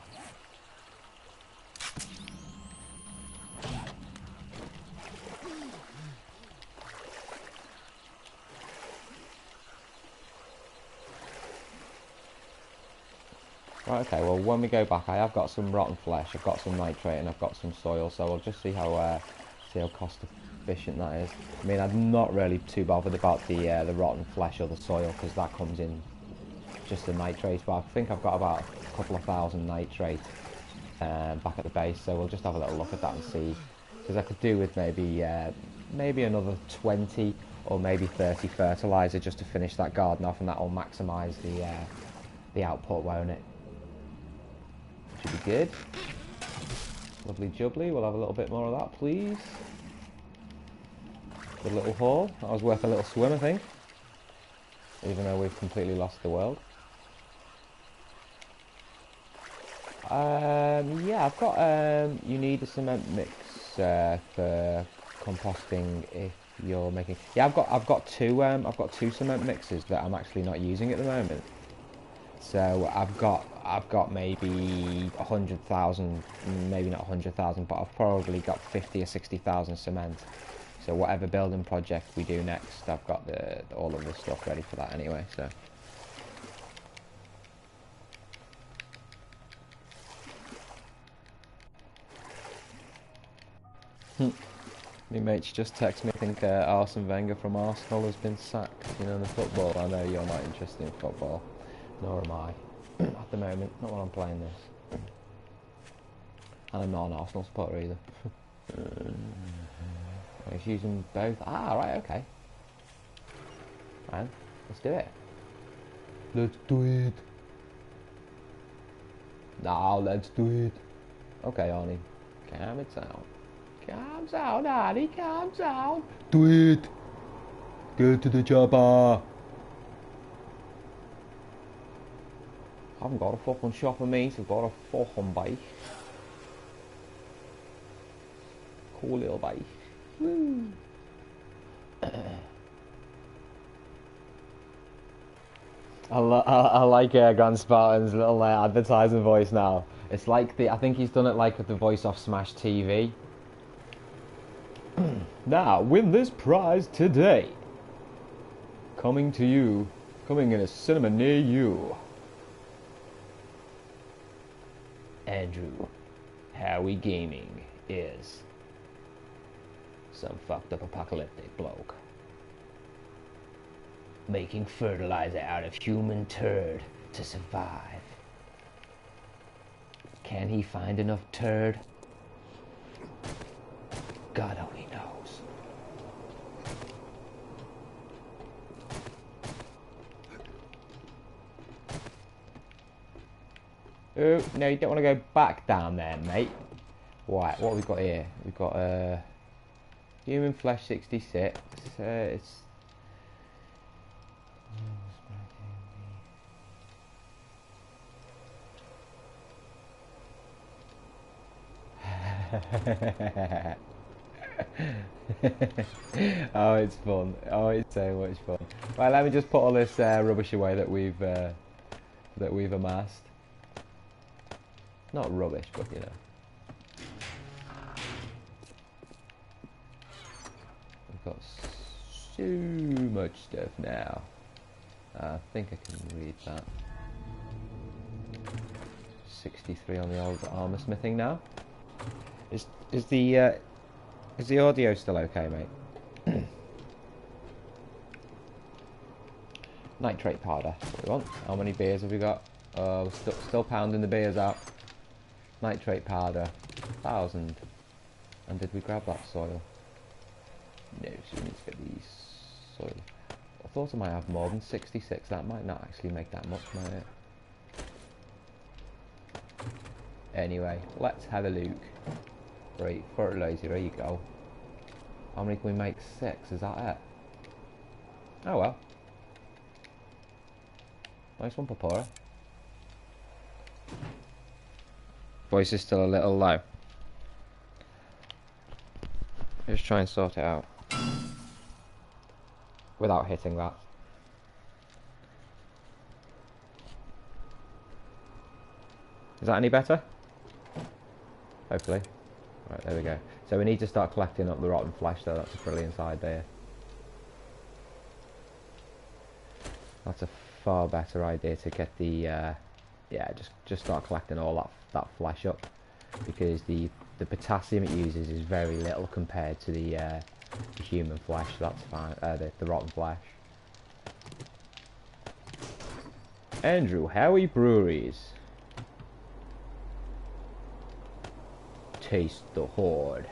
Right, okay, well when we go back I have got some rotten flesh, I've got some nitrate and I've got some soil, so we'll just see how cost efficient that is. I mean, I'm not really too bothered about the rotten flesh or the soil because that comes in just the nitrate, but I think I've got about a couple of thousand nitrate back at the base, so we'll just have a little look at that and see, because I could do with maybe another 20 or maybe 30 fertilizer just to finish that garden off, and that will maximise the output, won't it? Should be good. Lovely jubbly, we'll have a little bit more of that, please. Good little haul. That was worth a little swim, I think. Even though we've completely lost the world. Yeah, I've got, you need a cement mix for composting if you're making... Yeah, I've got two cement mixes that I'm actually not using at the moment. So I've got maybe 100,000, maybe not 100,000, but I've probably got 50 or 60,000 cement. So whatever building project we do next, I've got all of the stuff ready for that anyway. So. My mates just text me, I think Arsene Wenger from Arsenal has been sacked, you know, in the football. I know you're not interested in football, nor am I, at the moment, not when I'm playing this. And I'm not an Arsenal supporter either. He's using both. Ah, right, okay. Right, let's do it. Let's do it. Now, let's do it. Okay, Arnie, calm it down. Calm down, Arnie, calm down. Do it. Get to the chopper. I haven't got a fucking shopper, mate. I've got a fucking bike. Cool little bike. Woo. I like Grand Spartan's little advertising voice now. It's like I think he's done it like with the voice off Smash TV. Now, win this prize today. Coming to you. Coming in a cinema near you. Andrew, Howie Gaming is some fucked up apocalyptic bloke making fertilizer out of human turd to survive. Can he find enough turd? God only knows. Oh, no, you don't want to go back down there, mate. Right, what have we got here? We've got human flesh 66. It's oh, it's fun. Oh, it's so much fun. Right, let me just put all this rubbish away that we've amassed. Not rubbish, but you know. We've got so much stuff now. I think I can read that. 63 on the old armor smithing now. Is the audio still okay, mate? Nitrate powder. What we want? How many beers have we got? Oh, we're still pounding the beers out. Nitrate powder, 1,000. And did we grab that soil? No, so we need to get these soil. I thought I might have more than 66. That might not actually make that much, might it? Anyway, let's have a look. Right, fertilizer, there you go. How many can we make? 6, is that it? Oh well. Nice one, Papora. Voice is still a little low. Just try and sort it out. Without hitting that. Is that any better? Hopefully. Right, there we go. So we need to start collecting up the rotten flesh though, that's a brilliant idea. That's a far better idea to get the, yeah, just start collecting all that flesh up. Because the potassium it uses is very little compared to the human flesh, so that's fine, the rotten flesh. Andrew, Howie Breweries. Taste the Horde.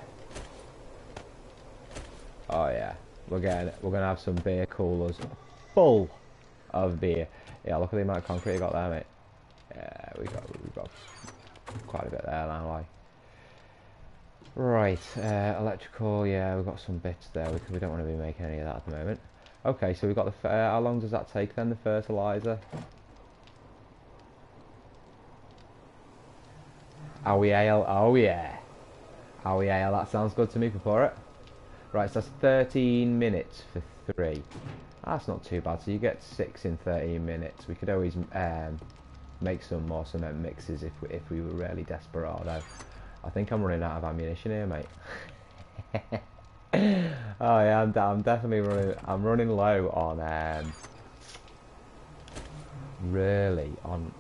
Oh yeah, we're gonna have some beer coolers full of beer. Yeah, look at the amount of concrete you got there, mate. Yeah, we've got quite a bit there now, like. Right, electrical. Yeah, we've got some bits there. We don't want to be making any of that at the moment. Okay, so we've got the. How long does that take then? The fertilizer. Owie ale. Oh yeah. Owie ale. That sounds good to me. Before it. Right, so that's 13 minutes for 3. That's not too bad. So you get 6 in 13 minutes. We could always make some more cement mixes if we were really desperado. I think I'm running out of ammunition here, mate. Oh yeah, I'm definitely running. I'm running low on really on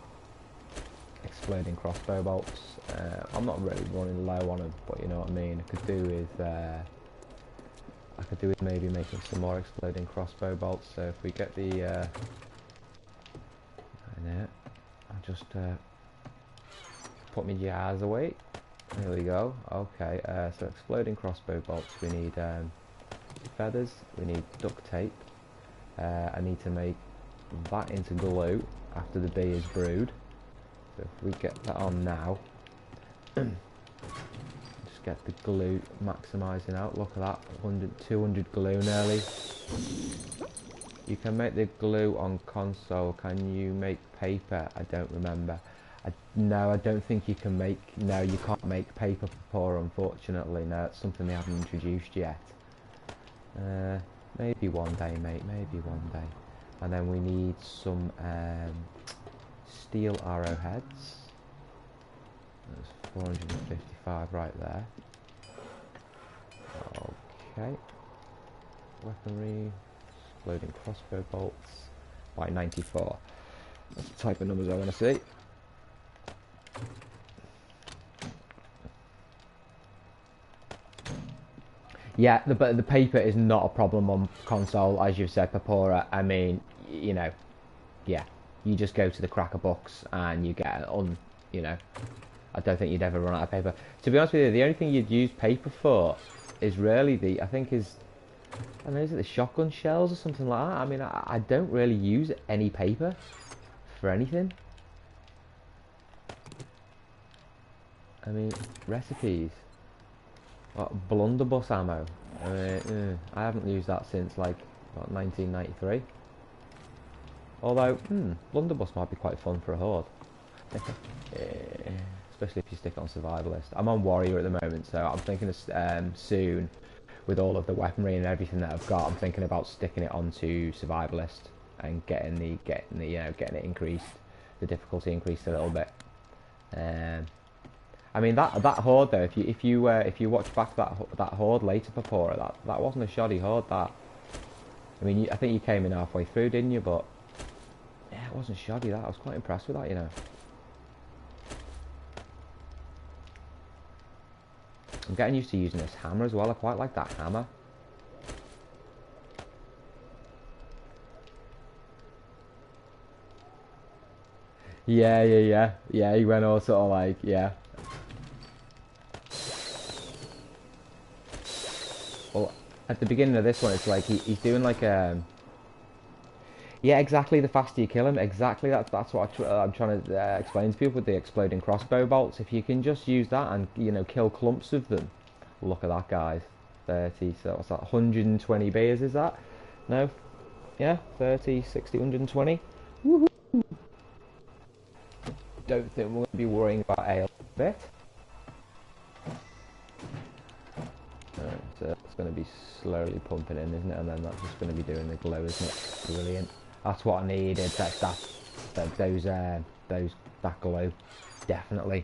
exploding crossbow bolts. I'm not really running low on them, but you know what I mean. I could do with maybe making some more exploding crossbow bolts. So if we get the I'll just put my jars away. There we go. Okay, so exploding crossbow bolts. We need feathers. We need duct tape. I need to make that into glue after the beer is brewed. So if we get that on now, just get the glue maximising out. Look at that, 200 glue nearly. You can make the glue on console. Can you make paper? I don't remember. No, I don't think you can make. No, you can't make paper pour, unfortunately. No, it's something they haven't introduced yet. Maybe one day, mate. Maybe one day. And then we need some steel arrowheads. There's 455 right there. Okay. Weaponry. Exploding crossbow bolts. By 94. That's the type of numbers I want to see. Yeah, but the paper is not a problem on console, as you've said, Papora. I mean, you know, yeah, you just go to the Cracker Books and you get you know, I don't think you'd ever run out of paper. To be honest with you, the only thing you'd use paper for is really I don't know, is it the shotgun shells or something like that? I mean, I don't really use any paper for anything. I mean, recipes. Blunderbuss ammo. I haven't used that since like what, 1993. Although, blunderbuss might be quite fun for a horde. Especially if you stick on survivalist. I'm on warrior at the moment, so I'm thinking of soon, with all of the weaponry and everything that I've got, I'm thinking about sticking it onto survivalist and getting it increased, the difficulty increased a little bit. I mean that horde though. If you watch back that horde later, Papora, that wasn't a shoddy horde. That, I mean, I think you came in halfway through, didn't you? But yeah, it wasn't shoddy. That I was quite impressed with that, you know. I'm getting used to using this hammer as well. I quite like that hammer. Yeah. He went all sort of like, yeah. Well, at the beginning of this one, it's like he's doing like a. Yeah, exactly. The faster you kill him, exactly. That's what I'm trying to explain to people with the exploding crossbow bolts. If you can just use that and, you know, kill clumps of them. Look at that, guys. 30, so what's that, 120 beers is that? No? Yeah, 30, 60, 120. Woohoo! Don't think we're going to be worrying about ale a bit. So it's going to be slowly pumping in, isn't it? And then that's just going to be doing the glow, isn't it? Brilliant. That's what I needed. That glow, definitely.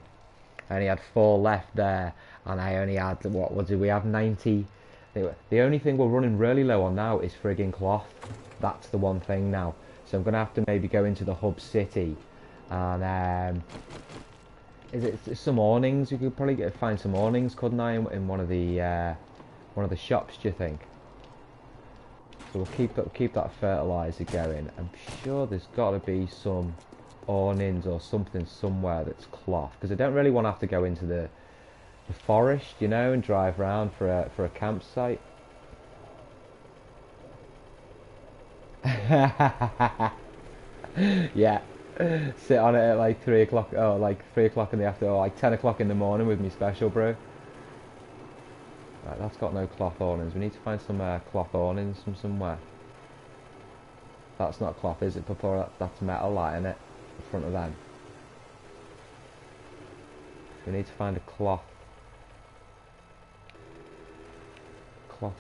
I only had 4 left there, and I only had, what did we have, 90? The only thing we're running really low on now is frigging cloth. That's the one thing now. So I'm going to have to maybe go into the hub city, and is it some awnings? You could probably find some awnings, couldn't I, in one of the shops? Do you think? So we'll keep that fertilizer going. I'm sure there's got to be some awnings or something somewhere that's cloth, because I don't really want to have to go into the forest, you know, and drive around for a campsite. Yeah, sit on it at like 3 o'clock, oh, like 3 o'clock in the afternoon, or like 10 o'clock in the morning with me special brew. Right, that's got no cloth awnings. We need to find some cloth awnings from somewhere. That's not cloth, is it? Before that's metal, light in it, in front of them. We need to find a cloth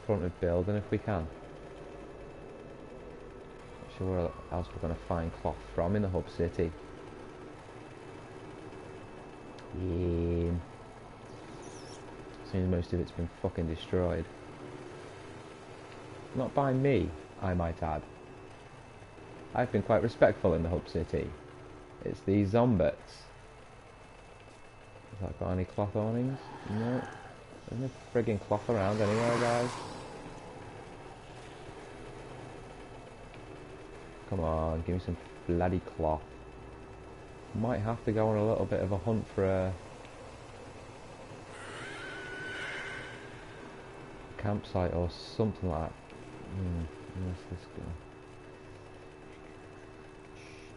fronted building if we can. Not sure where else we're going to find cloth from in the hub city. Yeah. Seems most of it's been fucking destroyed. Not by me, I might add. I've been quite respectful in the hub city. It's these zombies. Has that got any cloth awnings? No. There's no frigging cloth around anywhere, guys. Come on, give me some bloody cloth. Might have to go on a little bit of a hunt for a campsite or something like that. Where's this go?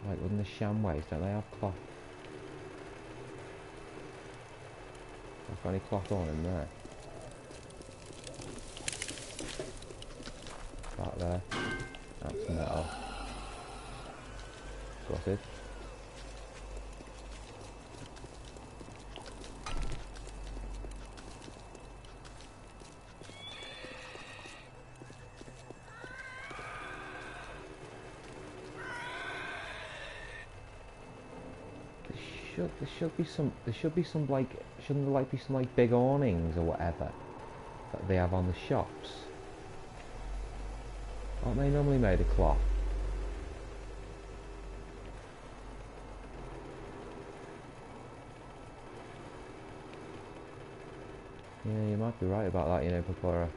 Like, wouldn't the Shamways, don't they have cloth? I've got any cloth on in there. That there. That's metal. Sorted. There should be some like, shouldn't there like be some like big awnings or whatever that they have on the shops? Aren't they normally made of cloth? Yeah, you might be right about that, you know, Papora.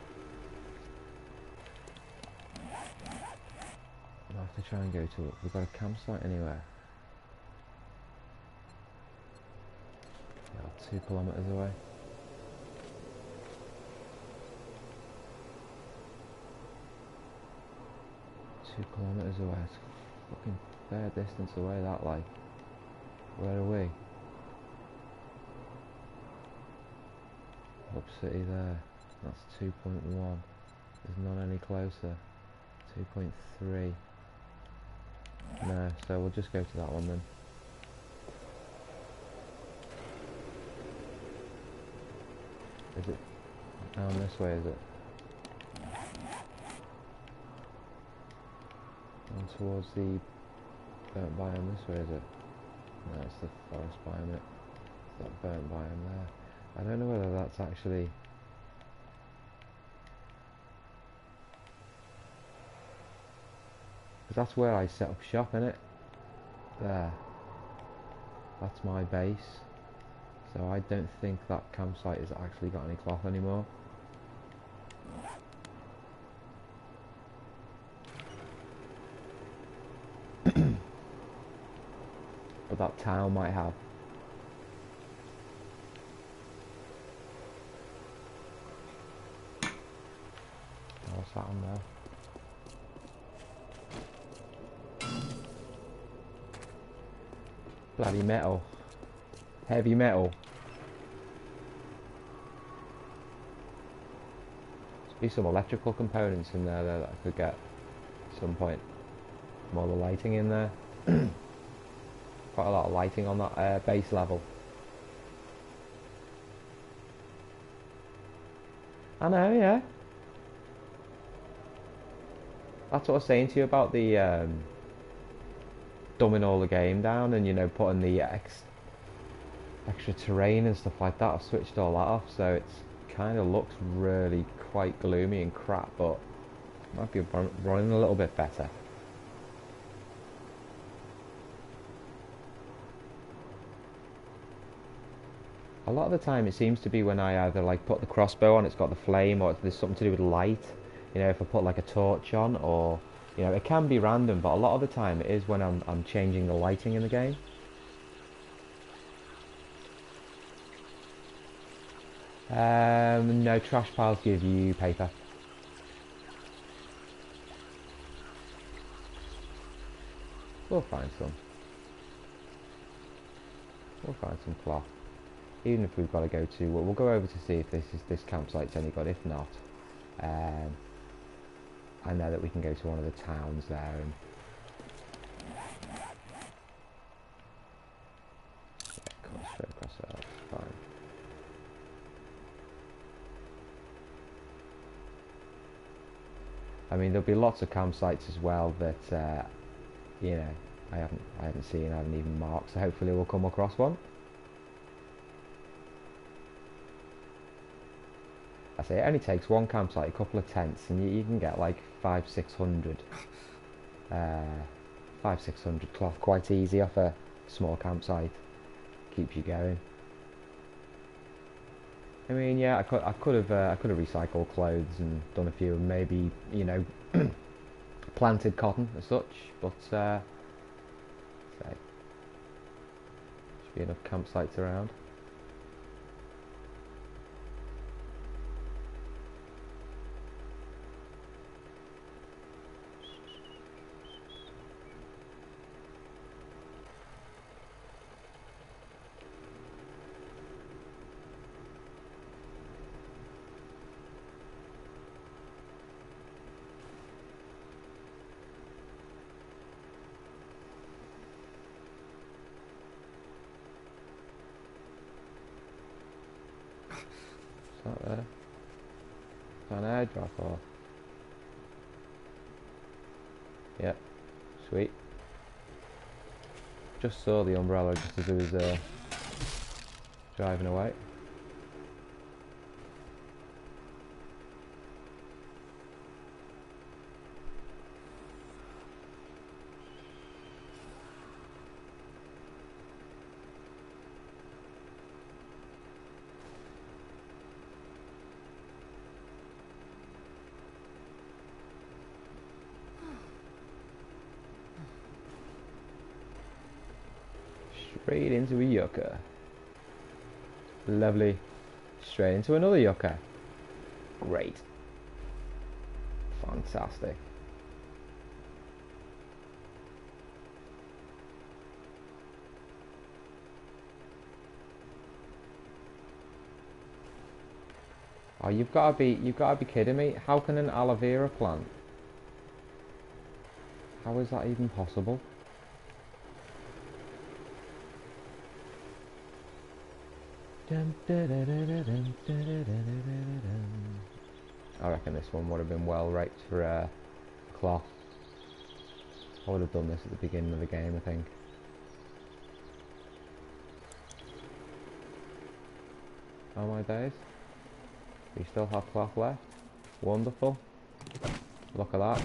I'll have to try and go to it. We've got a campsite anywhere. 2 kilometers away. 2 kilometers away. It's a fucking fair distance away, that, like. Where are we? Hub city there. That's 2.1. There's none any closer. 2.3. No, so we'll just go to that one then. Is it down this way, is it? And towards the burnt biome this way, is it? No, it's the forest biome, it's that burnt biome there. I don't know whether that's actually... because that's where I set up shop, innit? There. That's my base. So I don't think that campsite has actually got any cloth anymore. But that town might have. Oh, what's that on there? Bloody metal. Heavy metal. Be some electrical components in there though that I could get at some point. More the lighting in there. Quite a lot of lighting on that base level. I know, yeah. That's what I was saying to you about the dumbing all the game down and, you know, putting the extra terrain and stuff like that. I've switched all that off, so it's kind of looks really quite gloomy and crap, but it might be running a little bit better. A lot of the time it seems to be when I either like put the crossbow on, it's got the flame, or there's something to do with light. You know, if I put like a torch on, or, you know, it can be random, but a lot of the time it is when I'm changing the lighting in the game. No, trash piles give you paper. We'll find some. We'll find some cloth. Even if we've got to go to, well, we'll go over to see if this campsite's any good. If not, I know that we can go to one of the towns there and come straight across there. That's fine. I mean, there'll be lots of campsites as well that you know, I haven't seen, I haven't even marked. So hopefully we'll come across one. I say it only takes one campsite, a couple of tents, and you can get like 500-600 cloth quite easy off a small campsite. Keeps you going. I mean, yeah, I could have recycled clothes and done a few, and maybe, you know, planted cotton as such, but say should be enough campsites around. It's not there. It's an airdrop or... Yep. Sweet. Just saw the umbrella just as it was driving away. Straight into a yucca. Lovely. Straight into another yucca. Great. Fantastic. Oh, you've got to be kidding me. How can an aloe vera plant? How is that even possible? I reckon this one would have been well raked for cloth. I would have done this at the beginning of the game, I think. Oh my days. We still have cloth left. Wonderful. Look at that.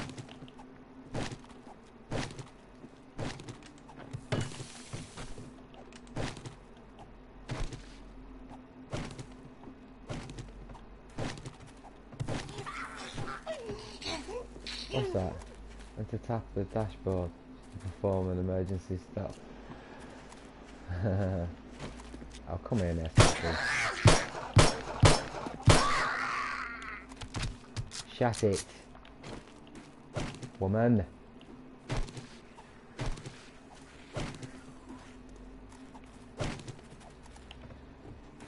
What's that? And to tap the dashboard to perform an emergency stop. Oh, come here, Nesta. Shut it, woman.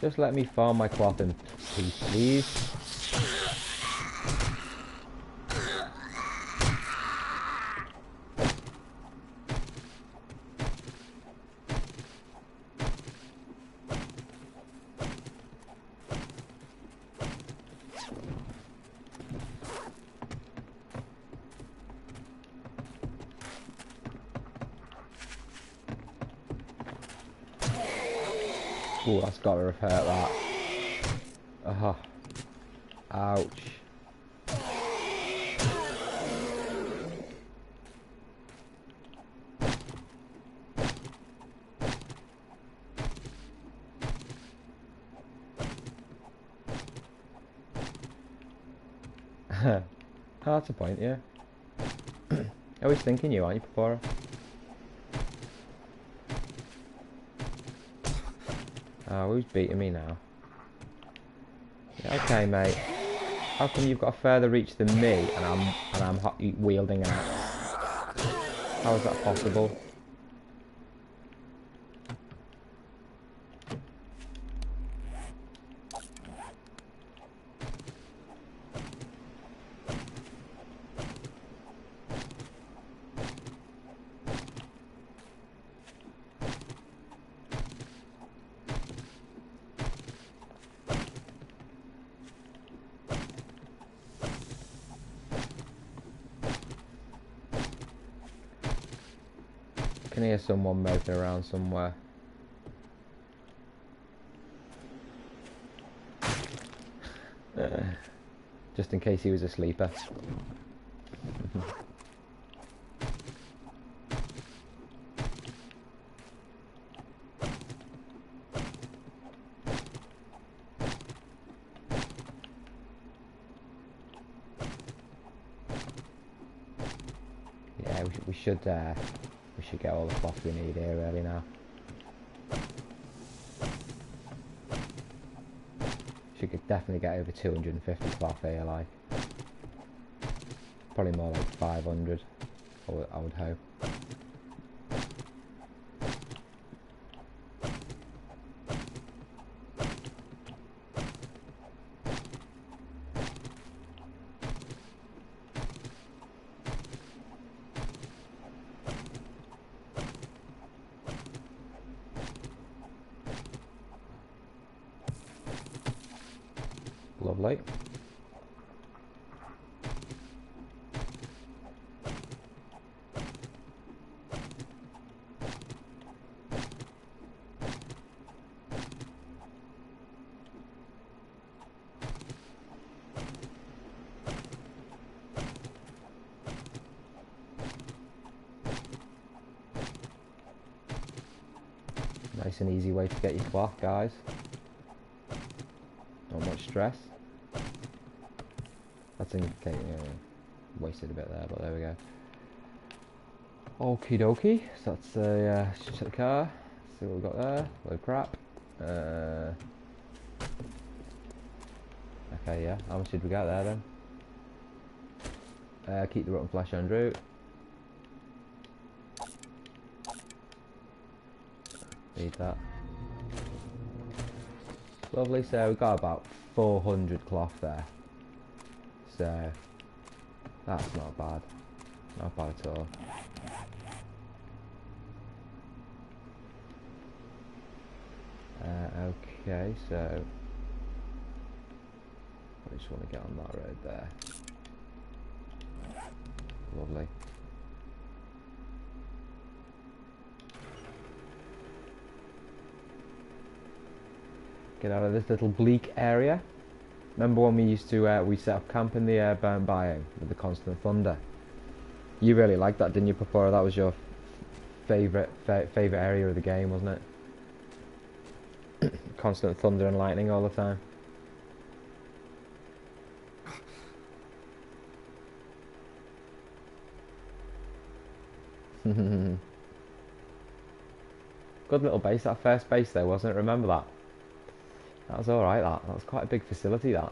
Just let me farm my cloth in peace, please. Ooh, that's gotta have hurt that. Oh. Ouch. Oh, that's a point, yeah. Always thinking you, aren't you, Pepora? Oh, who's beating me now? Yeah, okay, mate. How come you've got a further reach than me, and I'm wielding an axe? How is that possible? I can hear someone moping around somewhere. Just in case he was a sleeper. Yeah, we should get all the cloth we need here really now. Should definitely get over 250 cloth here, like. Probably more like 500, I would hope. Lovely. Nice and easy way to get your cloth, guys. Not much stress. That's indicating, wasted a bit there, but there we go. Okie dokie, so that's check the car, see what we've got there, load of crap. Okay, yeah, how much did we get there then? Keep the rotten flesh en route. Need that. Lovely, so we've got about 400 cloth there. So, that's not bad. Not bad at all. Okay, so I just want to get on that road there. Lovely. Get out of this little bleak area. Remember when we used to we set up camp in the burnt biome with the constant thunder? You really liked that, didn't you, Pepora? That was your favourite area of the game, wasn't it? Constant thunder and lightning all the time. Good little base, that first base there, wasn't it? Remember that? That was alright, that was quite a big facility, that.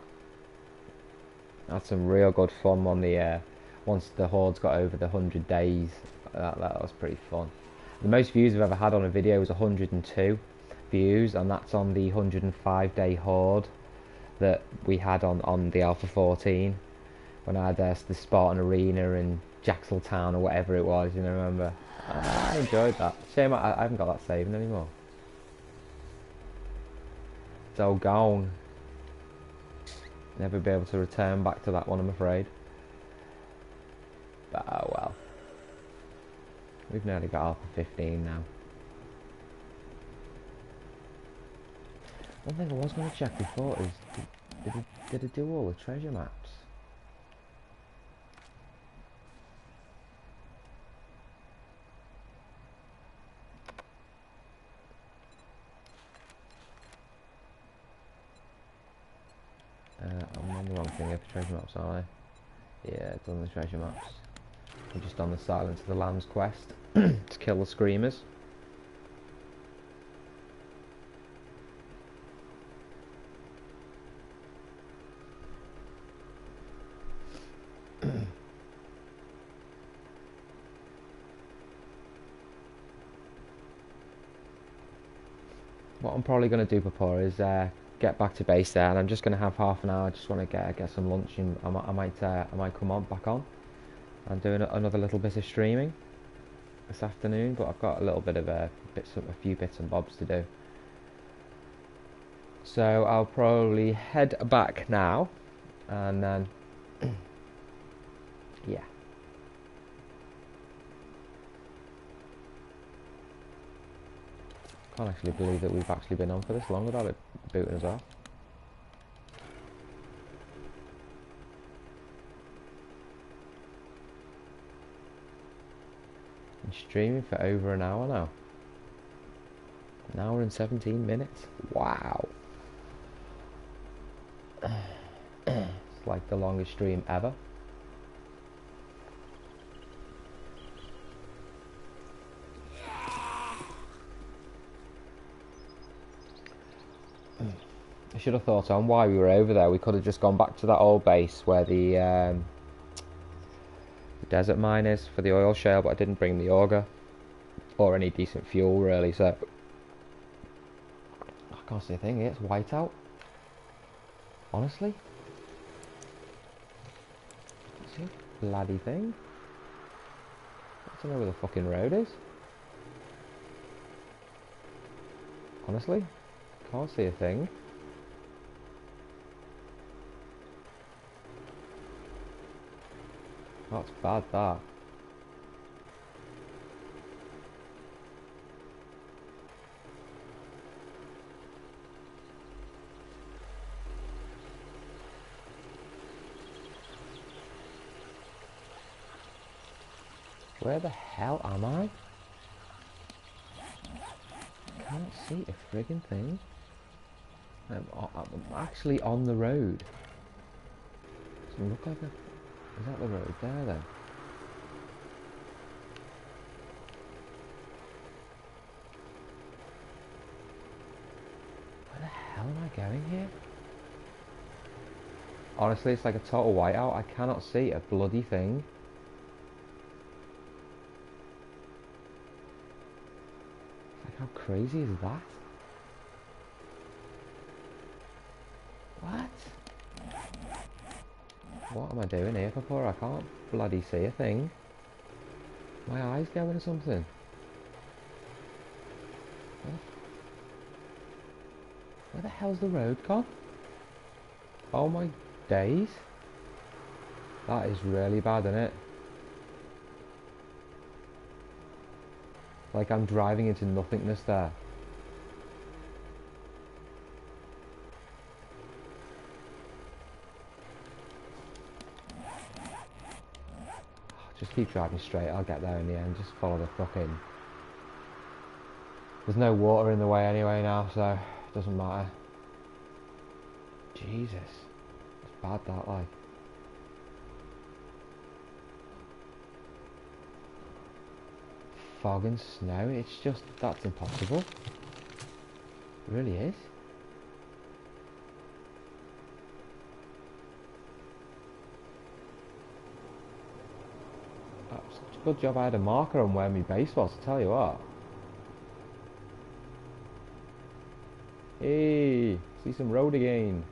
Had some real good fun on the once the Hordes got over the 100 days. That was pretty fun. The most views I've ever had on a video was 102 views, and that's on the 105-day Horde that we had on the Alpha 14 when I had the Spartan Arena in JAXXALLTOWN or whatever it was, you know, remember? I enjoyed that. Shame I haven't got that saving anymore. It's all gone. Never be able to return back to that one, I'm afraid. But oh well. We've nearly got Alpha 15 now. One thing I was going to check before is, did it do all the treasure maps? I'm on the wrong thing here for treasure maps, aren't I? Yeah, it's on the treasure maps. I'm just on the Silence of the Lambs quest to kill the Screamers. What I'm probably going to do, Papa, is get back to base there, and I'm just going to have half an hour. I just want to get some lunch, and I might come back on and do another little bit of streaming this afternoon. But I've got a little bit of a few bits and bobs to do, so I'll probably head back now, and then yeah. Can't actually believe that we've actually been on for this long without it booting as well. I'm streaming for over an hour now. An hour and 17 minutes. Wow. It's like the longest stream ever. I should have thought on why we were over there. We could have just gone back to that old base where the desert mine is for the oil shale, but I didn't bring the auger or any decent fuel really, so I can't see a thing here. It's white out. Honestly, see a bloody thing. I don't know where the fucking road is. Honestly, can't see a thing. That's bad, that. Where the hell am I? Can't see a friggin' thing. I'm actually on the road. Doesn't look like a... Is that the road there then? Where the hell am I going here? Honestly, it's like a total whiteout. I cannot see a bloody thing. Like, how crazy is that? What? What am I doing here, Papa? I can't bloody see a thing. My eyes going or something? Where the hell's the road gone? Oh my days. That is really bad, isn't it? Like I'm driving into nothingness there. Just keep driving straight, I'll get there in the end, just follow the fucking... There's no water in the way anyway now, so it doesn't matter. Jesus. It's bad that, like. Fog and snow, it's just, that's impossible. It really is. Good job I had a marker on where my base was, to tell you what. Hey, see some road again.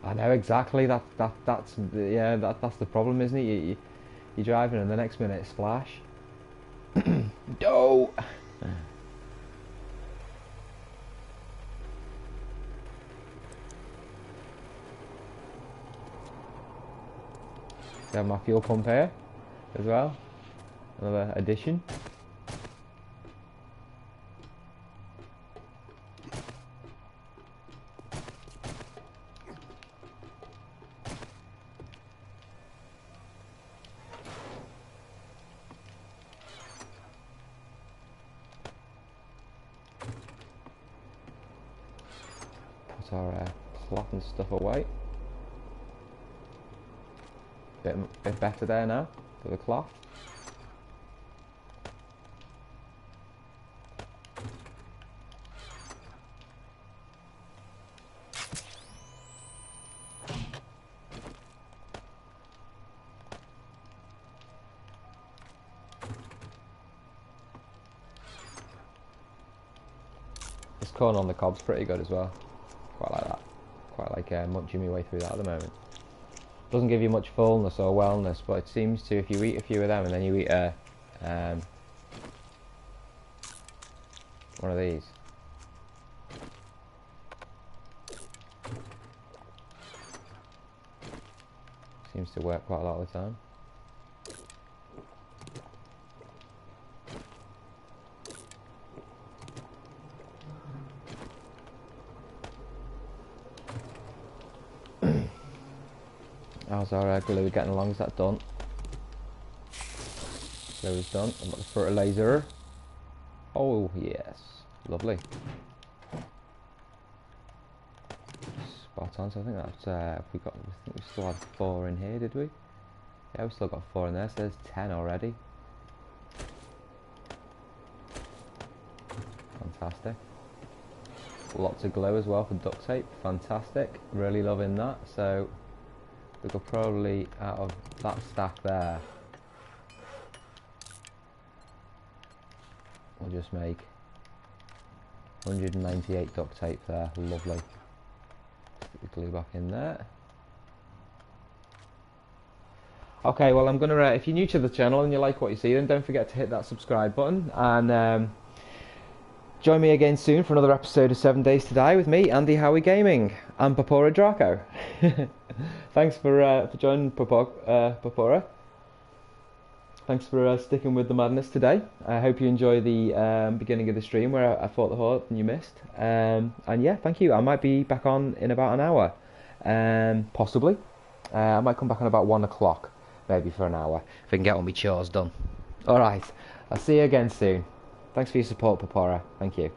I know exactly that's the problem, isn't it? You're driving and the next minute splash. No. Have my fuel pump here as well. Another addition. put our cloth and stuff away. Bit better there now for the cloth. This corn on the cob's pretty good as well. Quite like that. Quite like munching my way through that at the moment. Doesn't give you much fullness or wellness, but it seems to, if you eat a few of them and then you eat one of these. Seems to work quite a lot of the time. How's our glue getting along? Is that done? Glue is done. I've got the fertilizer. Oh yes, lovely. Spot on. So I think that's we still had 4 in here, did we? Yeah, we still got 4 in there. So there's 10 already. Fantastic. Lots of glue as well for duct tape. Fantastic. Really loving that. So we could probably, out of that stack there, we'll just make 198 duct tape there. Lovely. Stick the glue back in there. Okay, well I'm gonna, if you're new to the channel and you like what you see, then don't forget to hit that subscribe button, and join me again soon for another episode of 7 Days to Die with me, Andy Howie Gaming, and Papora Draco. Thanks for joining, Papora. Thanks for sticking with the madness today. I hope you enjoy the beginning of the stream where I fought the Horde and you missed. And yeah, thank you. I might be back on in about an hour, possibly. I might come back on about 1 o'clock, maybe for an hour, if I can get all my chores done. All right, I'll see you again soon. Thanks for your support, Papora. Thank you.